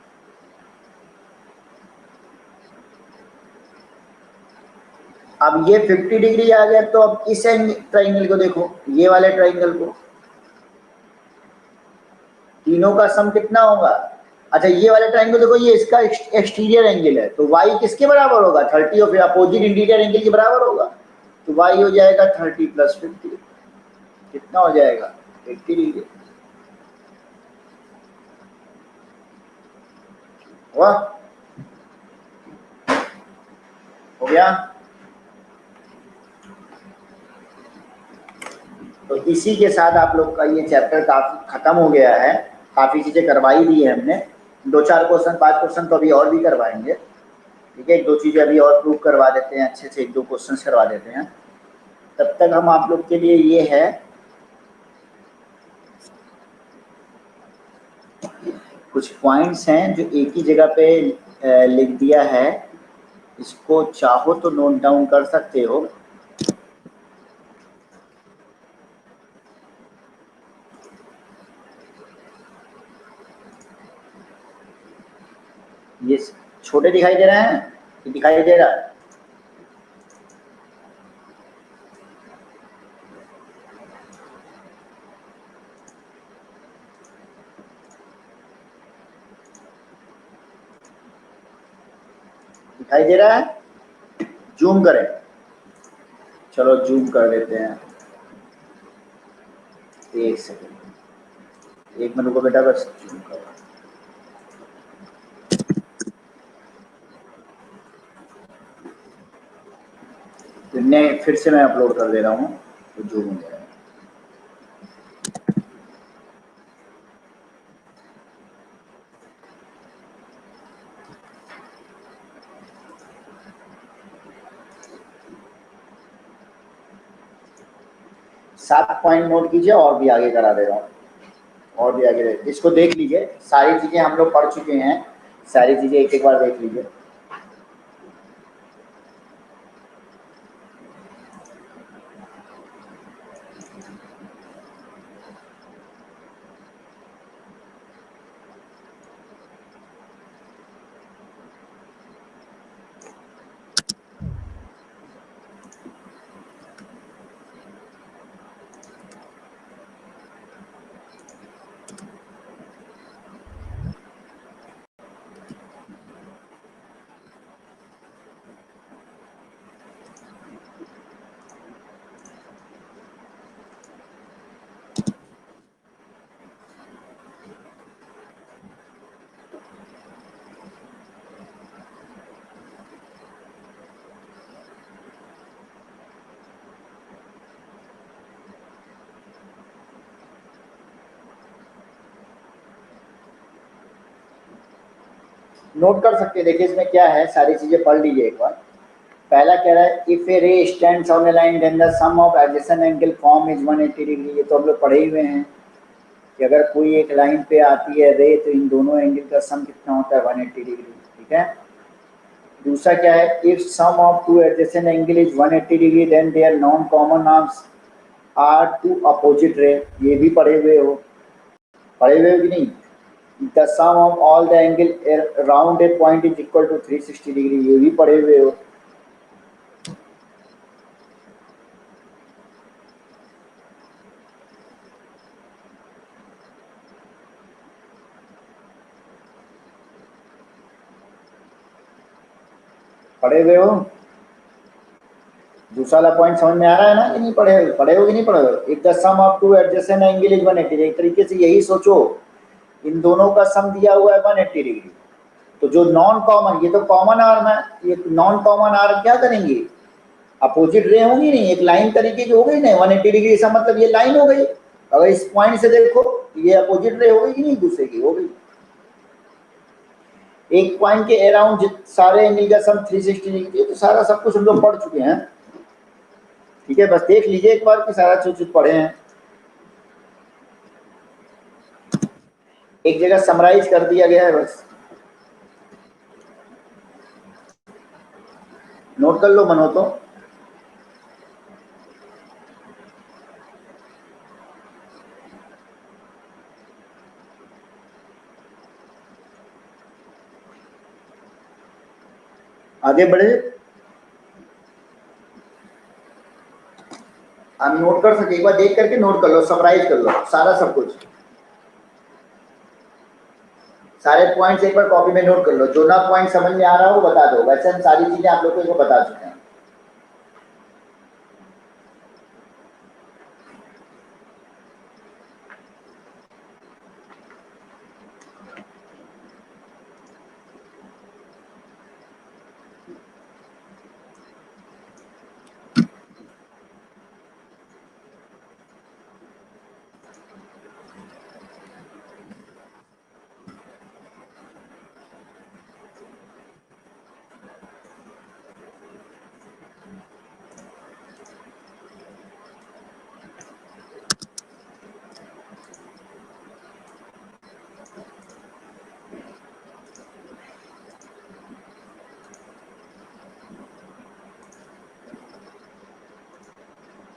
अब ये 50 डिग्री आ गया, तो अब इस ट्राइंगल को देखो, ये वाले ट्राइंगल को, तीनों का सम कितना होगा। अच्छा ये वाले ट्राइंगल देखो, ये इसका एक्सटीरियर एंगल है, तो y किसके बराबर होगा 30, और फिर अपोजिट इंटीरियर एंगल के बराबर होगा, तो y हो जाएगा 30 प्लस 50, कितना हो जाएगा 80 डिग्री। हुआ, हो गया। तो इसी के साथ आप लोग का ये चैप्टर काफी खत्म हो गया है, काफी चीजें करवाई दी है हमने। दो चार क्वेश्चन 5 क्वेश्चन तो अभी और भी करवाएंगे, ठीक है। एक दो चीजें अभी और प्रूव करवा देते हैं, अच्छे से एक दो क्वेश्चन करवा देते हैं। तब तक हम आप लोग के लिए ये है, कुछ पॉइंट्स हैं जो एक ही जगह पे लिख दिया है, इसको चाहो तो नोट डाउन कर सकते हो। ये छोटे दिखाई दे रहे हैं, ये दिखाई दे रहा है। दिखाई दे रहा है, जूम करें, चलो जूम कर देते हैं। एक सेकेंड, एक मिनट को बेटा, बस जूम करो। फिर से मैं अपलोड कर दे रहा हूँ, तो जूम हो जाएगा। सात पॉइंट नोट कीजिए, और भी आगे करा दे रहा हूँ, और भी आगे इसको देख लीजिए। सारी चीजें हम लोग पढ़ चुके हैं, सारी चीजें एक एक बार देख लीजिए। नोट कर सकते हैं, देखिए इसमें क्या है, सारी चीजें पढ़ लीजिए एक बार। पहला कह रहा है, if a ray stands on a line then the sum of adjacent angle form is 180 degree. ये तो हम लोग पढ़े ही हुए हैं कि अगर कोई एक लाइन पे आती है रे, तो इन दोनों एंगल का सम कितना होता है 180 डिग्री, ठीक है। दूसरा क्या है, if sum of two adjacent angle is 180 degree then their non common arms are two opposite ray. ये भी पढ़े हुए हो, पढ़े हुए हो कि नहीं। The sum of all the angle around a point is equal to 360 degree, ये भी पढ़े हुए हो। पढ़े हुए हो। दूसरा वाला पॉइंट समझ में आ रहा है ना कि नहीं, पढ़े पढ़े हो कि नहीं पढ़े हो। If the sum of two adjacent angle is 180, एक तरीके से यही सोचो इन दोनों का सम दिया हुआ है 180 डिग्री। तो जो नॉन कॉमन, ये तो कॉमन आर्म है, ये नॉन कॉमन आर्म क्या करेंगे, अपोजिट रे होंगी नहीं, एक लाइन तरीके की हो गई नहीं 180 डिग्री, इसका मतलब ये लाइन हो गई। अगर इस पॉइंट से देखो ये अपोजिट रे हो गई कि नहीं, दूसरे की हो गई। एक पॉइंट के अराउंड सारे एंगल का सम 360 डिग्री, तो सारा सब कुछ हम लोग पढ़ चुके हैं। ठीक है, बस देख लीजिए एक बार कि सारा चीज पढ़े हैं। एक जगह समराइज कर दिया गया है, बस नोट कर लो मनो तो। आगे बढ़े, आप नोट कर सके, एक बार देख करके नोट कर लो, समराइज कर लो सारा सब कुछ, सारे पॉइंट्स एक बार कॉपी में नोट कर लो। जो ना पॉइंट समझ में आ रहा हो वो बता दो, वैसे हम सारी चीजें आप लोग को बता चुके हैं।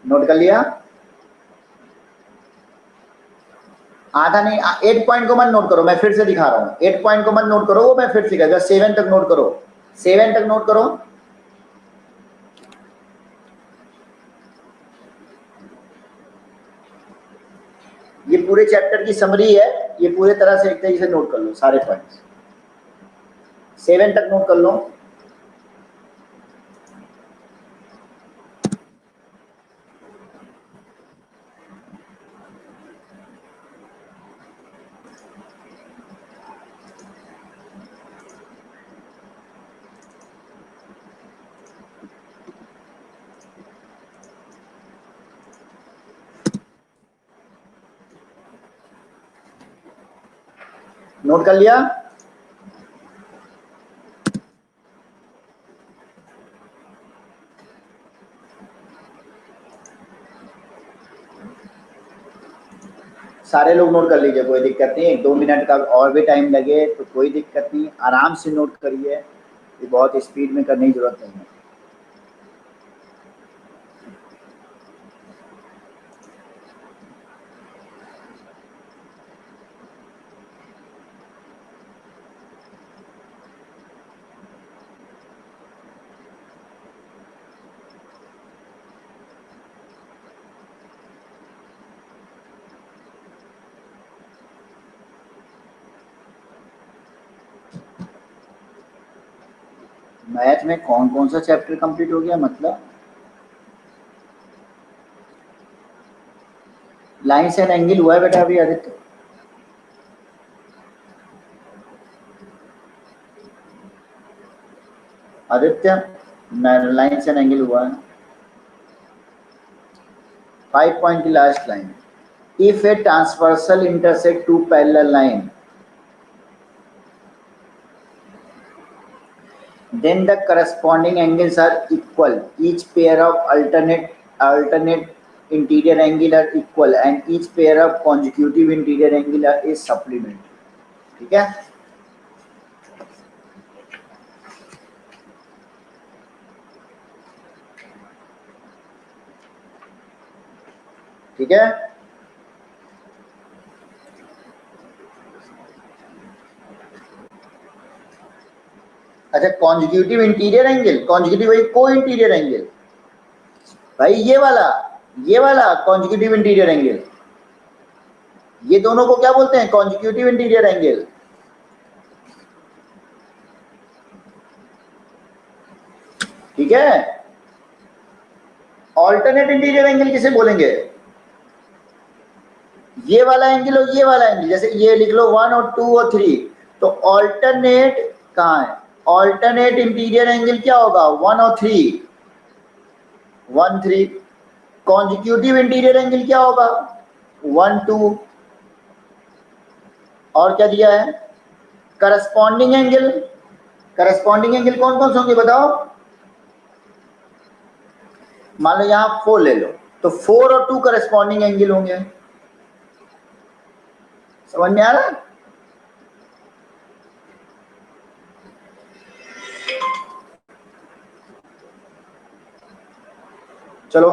नोट कर लिया, आधा नहीं, 8 पॉइंट को मत नोट करो, मैं फिर से दिखा रहा हूँ। 8 पॉइंट को मत नोट करो, वो मैं फिर से कहता, 7 तक नोट करो, 7 तक नोट करो। ये पूरे चैप्टर की समरी है, ये पूरे तरह से एक तरीके से नोट कर लो सारे पॉइंट्स, 7 तक नोट कर लो। नोट कर लिया, सारे लोग नोट कर लीजिए, कोई दिक्कत नहीं, 1-2 मिनट का और भी टाइम लगे तो कोई दिक्कत नहीं, आराम से नोट करिए, ये बहुत स्पीड में करने की जरूरत नहीं है। मैथ में कौन कौन सा चैप्टर कंप्लीट हो गया, मतलब लाइन्स एंड एंगल हुआ है बेटा अभी Aditya? Aditya, lines and angle हुआ है, 5 पॉइंट की last line, if a transversal intersect two parallel line then the corresponding angles are equal, each pair of alternate interior angle are equal and each pair of consecutive interior angle is supplementary। ठीक है, ठीक है। अच्छा, कॉन्जिक्यूटिव इंटीरियर एंगल, कॉन्जिक्यूटिव वही को इंटीरियर एंगल, भाई ये वाला कॉन्जिक्यूटिव इंटीरियर एंगल, ये दोनों को क्या बोलते हैं, कॉन्जिक्यूटिव इंटीरियर एंगल। ठीक है, ऑल्टरनेट इंटीरियर एंगल किसे बोलेंगे, ये वाला एंगल और ये वाला एंगल, जैसे ये लिख लो 1 और 2 और 3, तो ऑल्टरनेट कहाँ है, ऑल्टरनेट इंटीरियर एंगल क्या होगा 1 और 3, 1 3। कॉन्जिक्यूटिव इंटीरियर एंगल क्या होगा 1 2। और क्या दिया है, करस्पॉन्डिंग एंगल, करस्पॉन्डिंग एंगल कौन कौन से होंगे बताओ। मान लो यहाँ 4 ले लो, तो 4 और 2 करस्पॉन्डिंग एंगल होंगे। समझ में आ रहा है। चलो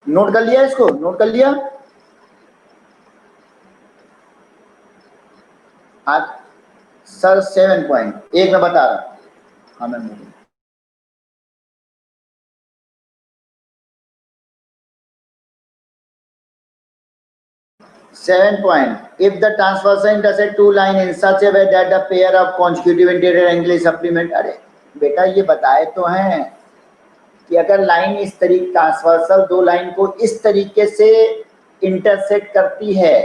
नोट कर लिया, इसको नोट कर लिया। आज सर 7 पॉइंट एक मैं बता रहा हूँ। हाँ मैं 7 point. If the transversal intersect two line in such a way that the pair of consecutive interior angle is supplement, अरे बेटा ये बताए तो हैं कि अगर लाइन इस तरीके ट्रांसवर्सल दो लाइन को इस तरीके से इंटरसेक्ट करती है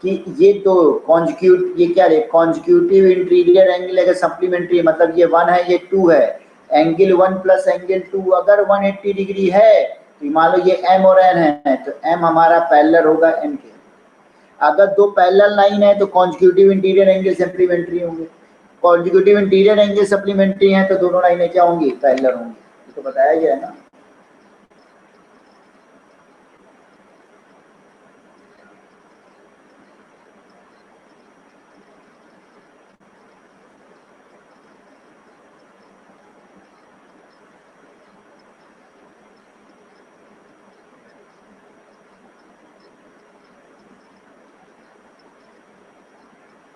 कि ये दो कॉन्जिक्यूट, ये क्या है कॉन्जिक्यूटिव इंटीरियर एंगल अगर सप्लीमेंट्री, मतलब ये 1 है ये 2 है, एंगल 1 प्लस एंगल 2 अगर 180 डिग्री है, तो मान लो ये m और n है, तो m हमारा पैरेलल होगा n के। अगर दो पैरेलल लाइन है तो कॉन्जिक्यूटिव इंटीरियर एंगल सप्लीमेंट्री होंगे, कॉन्जिक्यूटिव इंटीरियर एंगल सप्लीमेंट्री हैं तो दोनों लाइनें क्या होंगी पैरेलल होंगी, ये तो बताया गया है ना।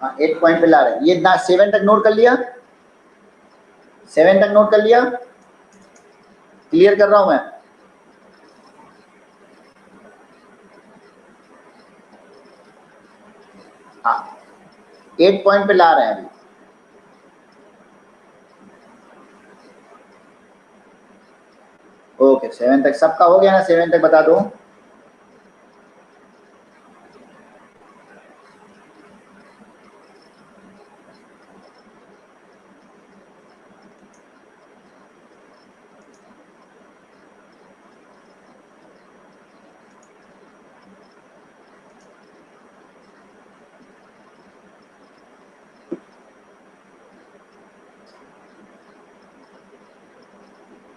हाँ 8 पॉइंट पे ला रहे हैं, ये ना 7 तक नोट कर लिया, 7 तक नोट कर लिया, क्लियर कर रहा हूं मैं। हाँ 8 पॉइंट पे ला रहे हैं अभी। ओके 7 तक सबका हो गया ना, 7 तक बता दो।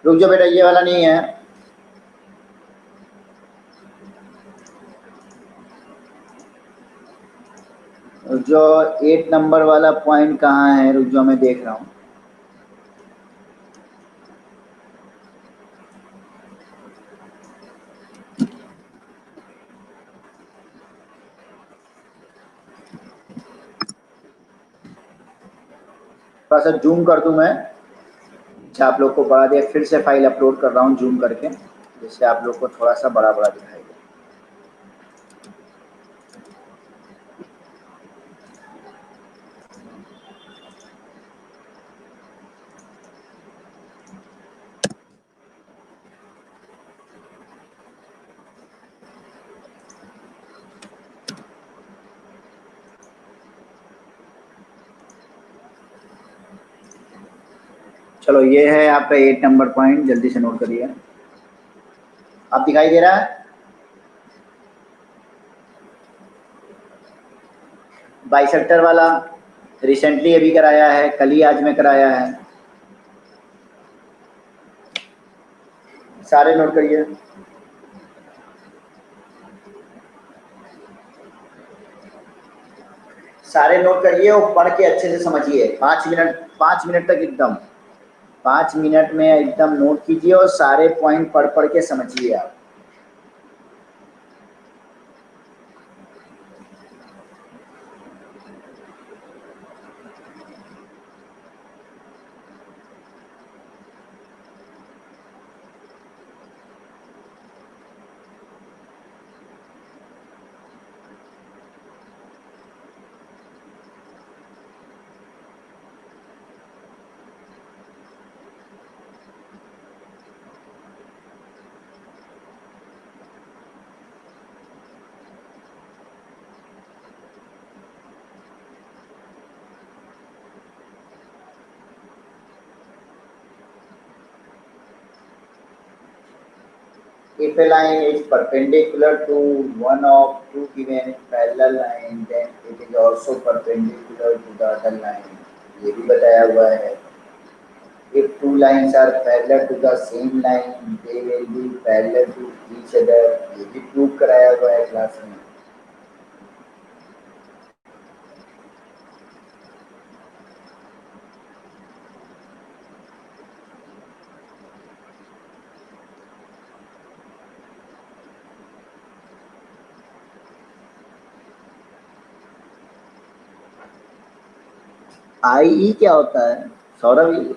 रुक जाओ बेटा, ये वाला नहीं है, जो 8 नंबर वाला पॉइंट कहाँ है, रुक जाओ मैं देख रहा हूँ। थोड़ा सा जूम कर दूं मैं, अच्छा आप लोग को बड़ा दिया, फिर से फाइल अपलोड कर रहा हूँ जूम करके, जिससे आप लोग को थोड़ा सा बड़ा बड़ा दिखाई दे। चलो ये है आपका 8 नंबर पॉइंट, जल्दी से नोट करिए। अब दिखाई दे रहा है, बाइसेक्टर वाला रिसेंटली अभी कराया है, कल ही आज में कराया है, सारे नोट करिए, सारे नोट करिए और पढ़ के अच्छे से समझिए। 5 मिनट, 5 मिनट तक एकदम, 5 मिनट में एकदम नोट कीजिए और सारे पॉइंट पढ़ पढ़ के समझिए आप। if a line is perpendicular to one of two given parallel line, then it is also perpendicular to the other line. ये भी बताया हुआ है. If two lines are parallel to the same line, they will be parallel to each other. ये भी प्रूव कराया हुआ है क्लास में. आई क्या होता है सौरभ?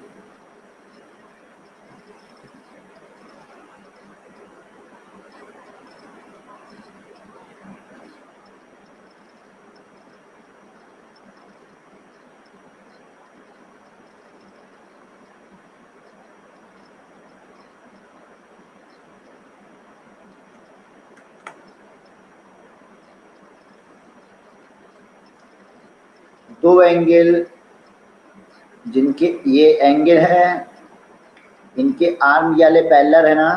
दो एंगल जिनके ये एंगल है, इनके आर्म वाले पैरेलल है ना,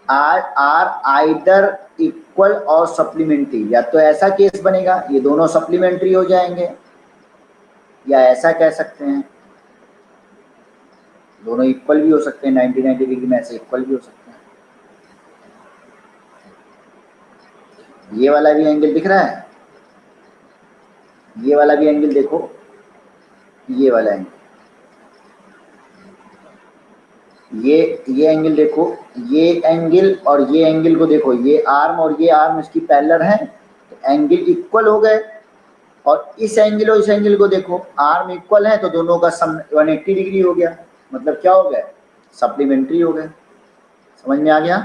आर आइदर इक्वल और सप्लीमेंट्री. या तो ऐसा केस बनेगा ये दोनों सप्लीमेंट्री हो जाएंगे, या ऐसा कह सकते हैं दोनों इक्वल भी हो सकते हैं. 90 डिग्री में ऐसे इक्वल भी हो सकते हैं. ये वाला भी एंगल दिख रहा है, ये वाला भी एंगल देखो, ये वाला एंगल, ये एंगल देखो, ये एंगल और ये एंगल को देखो, ये आर्म और ये आर्म इसकी पैरेलल है तो एंगल इक्वल हो गए. और इस एंगल और इस एंगल को देखो, आर्म इक्वल है तो दोनों का सम 180 डिग्री हो गया. मतलब क्या हो गया? सप्लीमेंट्री हो गए. समझ में आ गया?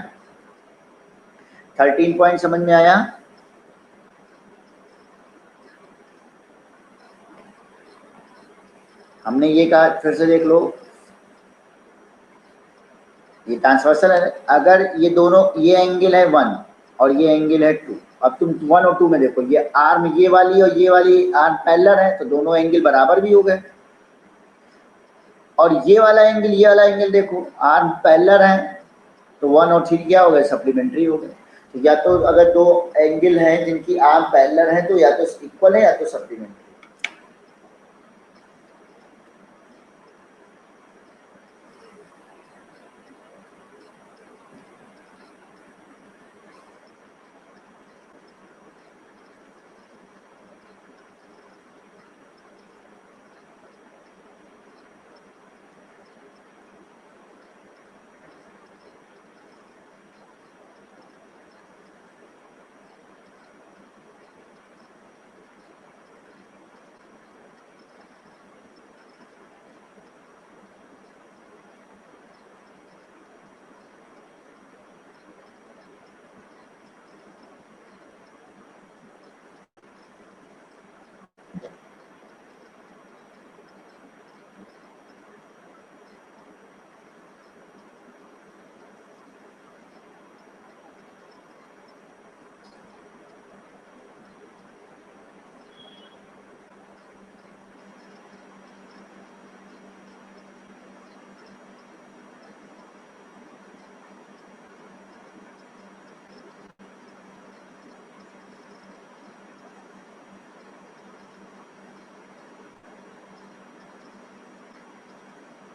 13 पॉइंट समझ में आया? हमने ये कहा, फिर से देख लो, ये ट्रांसवर्सल है. अगर ये दोनों, ये एंगल है 1 और ये एंगल है 2. अब तुम 1 और 2 में देखो, ये आर्म ये वाली और ये वाली आर्म पैरेलल है तो दोनों एंगल बराबर भी हो गए. और ये वाला एंगल, ये वाला एंगल देखो, आर्म पैरेलल है तो 1 और 3 क्या हो गए? सप्लीमेंट्री हो गए. तो या तो अगर दो एंगल हैं जिनकी आर्म पैरेलल है तो या तो इक्वल है या तो सप्लीमेंट्री.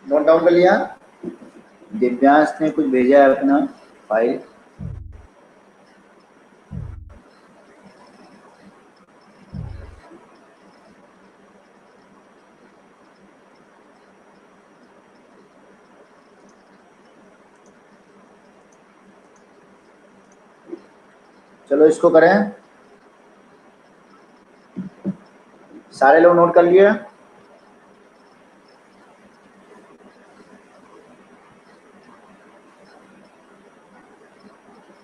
नोट डाउन कर लिया? दिव्यांश ने कुछ भेजा है अपना फाइल. चलो इसको करें. सारे लोग नोट कर लिए?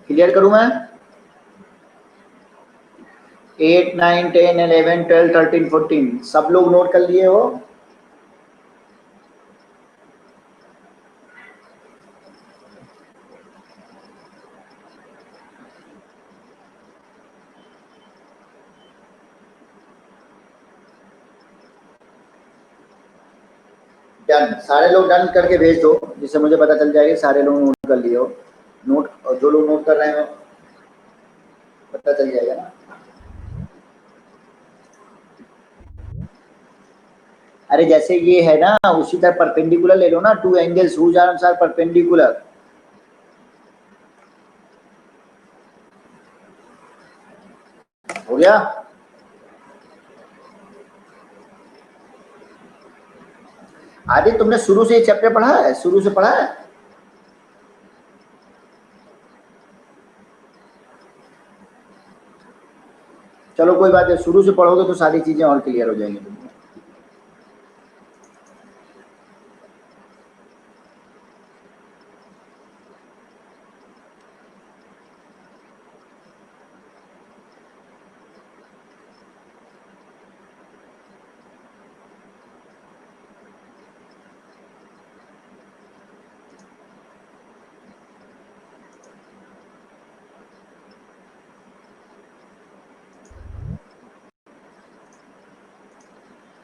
क्लियर करूं मैं? 8, 9, 10, 11, 12, 13, 14 सब लोग नोट कर लिए हो? डन, सारे लोग डन करके भेज दो जिससे मुझे पता चल जाएगा सारे लोग नोट कर लिए हो। नोट, और जो लोग नोट कर रहे हो पता चल जाएगा ना। अरे जैसे ये है ना, उसी तरह परपेंडिकुलर ले लो ना, two angles whose arms are perpendicular. हो गया। आदि तुमने शुरू से ये चैप्टर पढ़ा है, शुरू से पढ़ा है? चलो कोई बात नहीं, शुरू से पढ़ोगे तो सारी चीजें और क्लियर हो जाएंगी तुमको।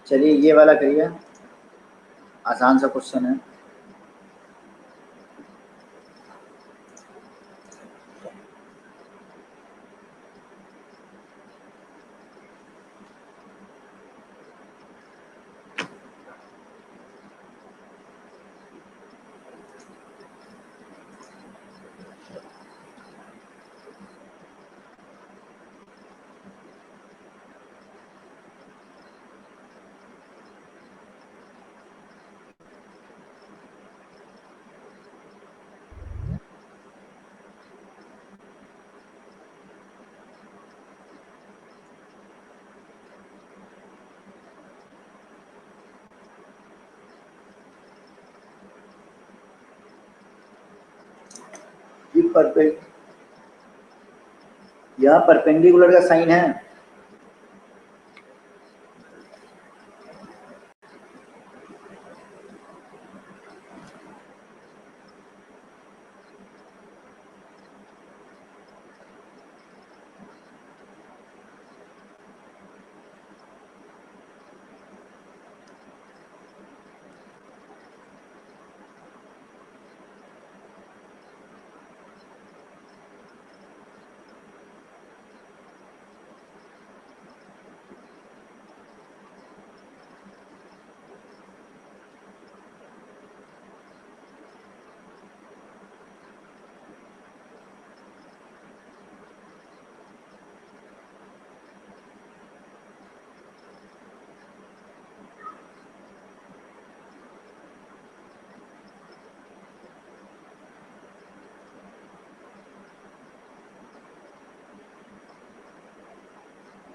चलिए ये वाला करिए, आसान सा क्वेश्चन है। यहाँ परपेंडिकुलर का साइन है।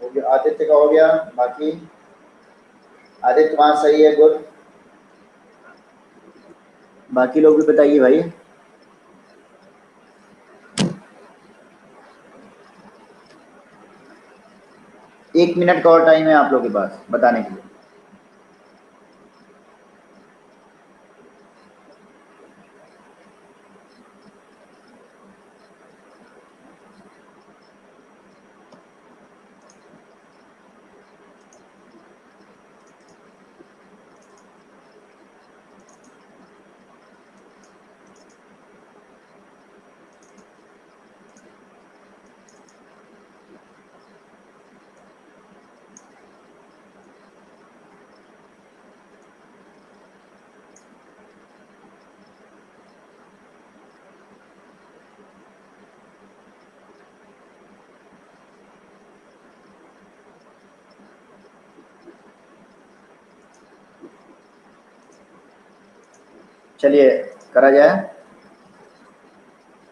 हो गया, आदित्य का हो गया। बाकी आदित्य वहां सही है, गुड। बाकी लोग भी बताइए भाई। 1 मिनट का और टाइम है आप लोगों के पास बताने के लिए। चलिए करा जाए।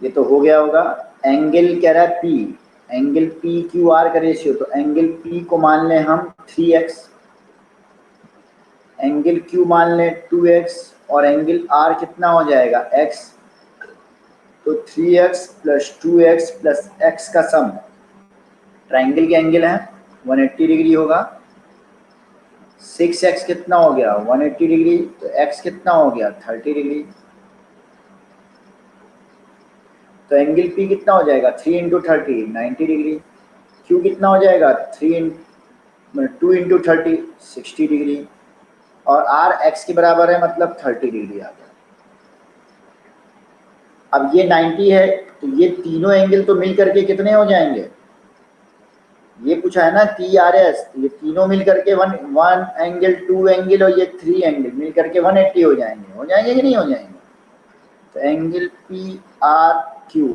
ये तो हो गया होगा। एंगल कह रहा है P, angle P Q R का रेशियो, तो एंगल पी को मान लें हम 3x, एंगल क्यू मान लें 2x, और एंगल आर कितना हो जाएगा x, तो 3x plus 2x plus x का सम, ट्राइंगल के एंगल है 180 डिग्री होगा। 6x कितना हो गया 180 डिग्री, तो x कितना हो गया 30 डिग्री। तो एंगल P कितना हो जाएगा 3 इंटू 30 90 डिग्री। Q कितना हो जाएगा 2 इंटू 30 60 डिग्री। और आर एक्स के बराबर है, मतलब 30 डिग्री आ गया। अब ये 90 है, तो ये तीनों एंगल तो मिल करके कितने हो जाएंगे, ये पूछा है ना टी आर एस, ये तीनों मिल करके वन एंगल, टू एंगल और ये 3 एंगल मिल करके 180 हो जाएंगे कि नहीं हो जाएंगे। तो angle P R Q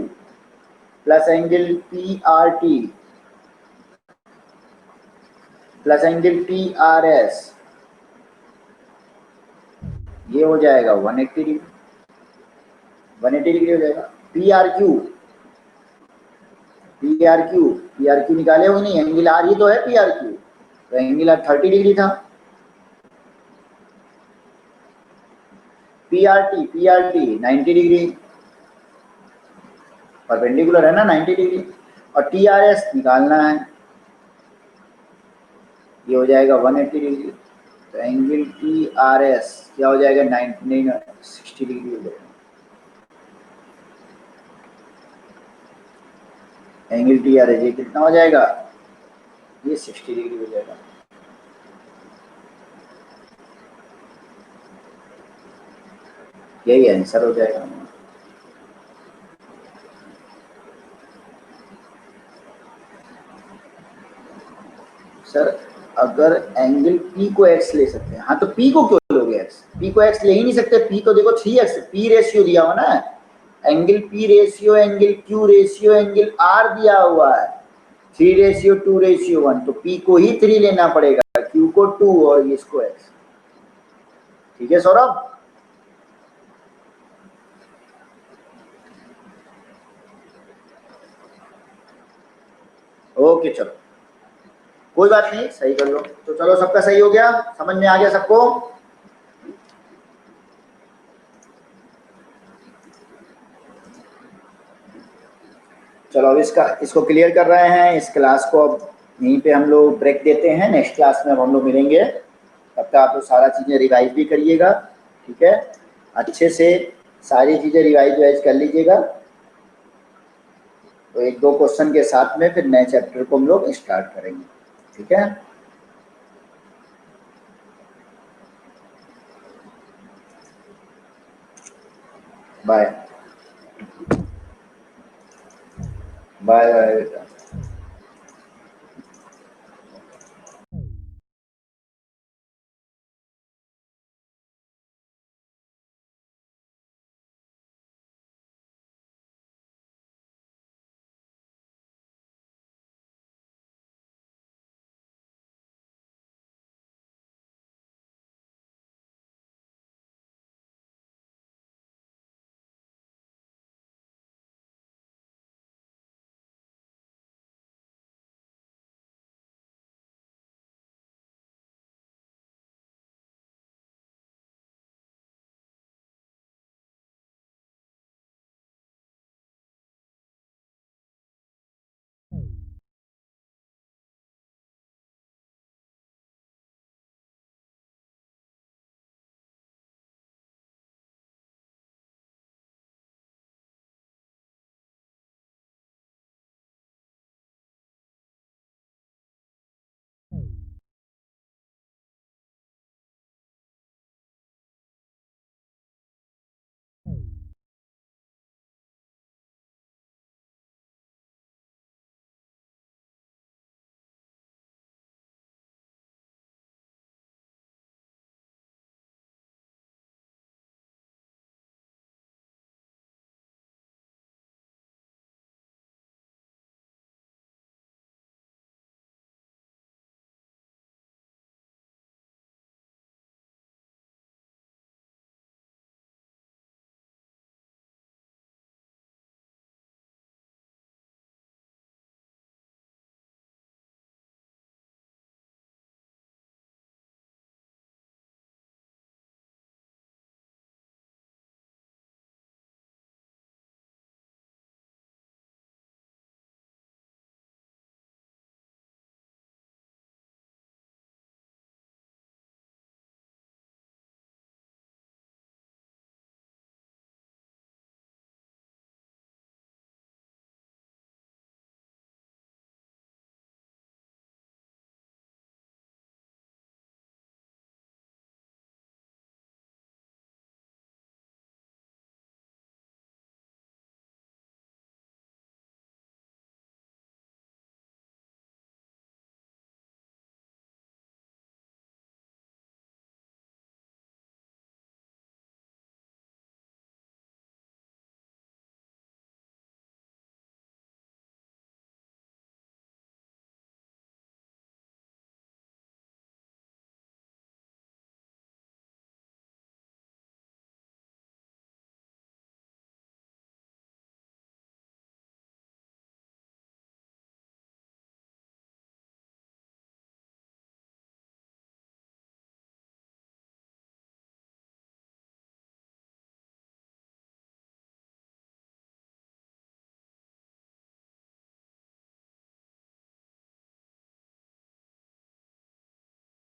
plus angle P R T plus angle P R S, ये हो जाएगा 180 डिग्री, 180 डिग्री हो जाएगा। P R Q, P R Q, P R Q निकाले हो नहीं, एंगल आर ही तो है पी आर क्यू, तो एंगल आर 30 डिग्री था। P R T 90 degree, perpendicular है ना 90 डिग्री। और टी आर एस निकालना है, ये हो जाएगा 180 डिग्री। तो एंगल टी आर एस क्या हो जाएगा, 60 डिग्री हो जाएगा। एंगल टी आर एस ये कितना हो जाएगा, ये 60 डिग्री हो जाएगा। यही आंसर हो जाएगा। सर अगर एंगल पी को एक्स ले सकते हैं, हाँ तो पी को क्यों लोगे एक्स, पी को एक्स ले ही नहीं सकते, पी तो देखो 3x, पी रेशियो दिया हुआ ना, angle P ratio angle Q ratio angle R दिया हुआ है, 3:2:1, तो पी को ही 3 लेना पड़ेगा, क्यू को 2 और इसको एक्स। ठीक है सौरभ, ओके चलो कोई बात नहीं, सही कर लो। तो चलो सबका सही हो गया, समझ में आ गया सबको। चलो अब इसको क्लियर कर रहे हैं, इस क्लास को अब यहीं पे हम लोग ब्रेक देते हैं, नेक्स्ट क्लास में अब हम लोग मिलेंगे, तब तक आप लोग सारा चीज़ें रिवाइज भी करिएगा, ठीक है, अच्छे से सारी चीज़ें रिवाइज कर लीजिएगा। तो एक दो क्वेश्चन के साथ में फिर नए चैप्टर को हम लोग स्टार्ट करेंगे, ठीक है। Bye bye bye.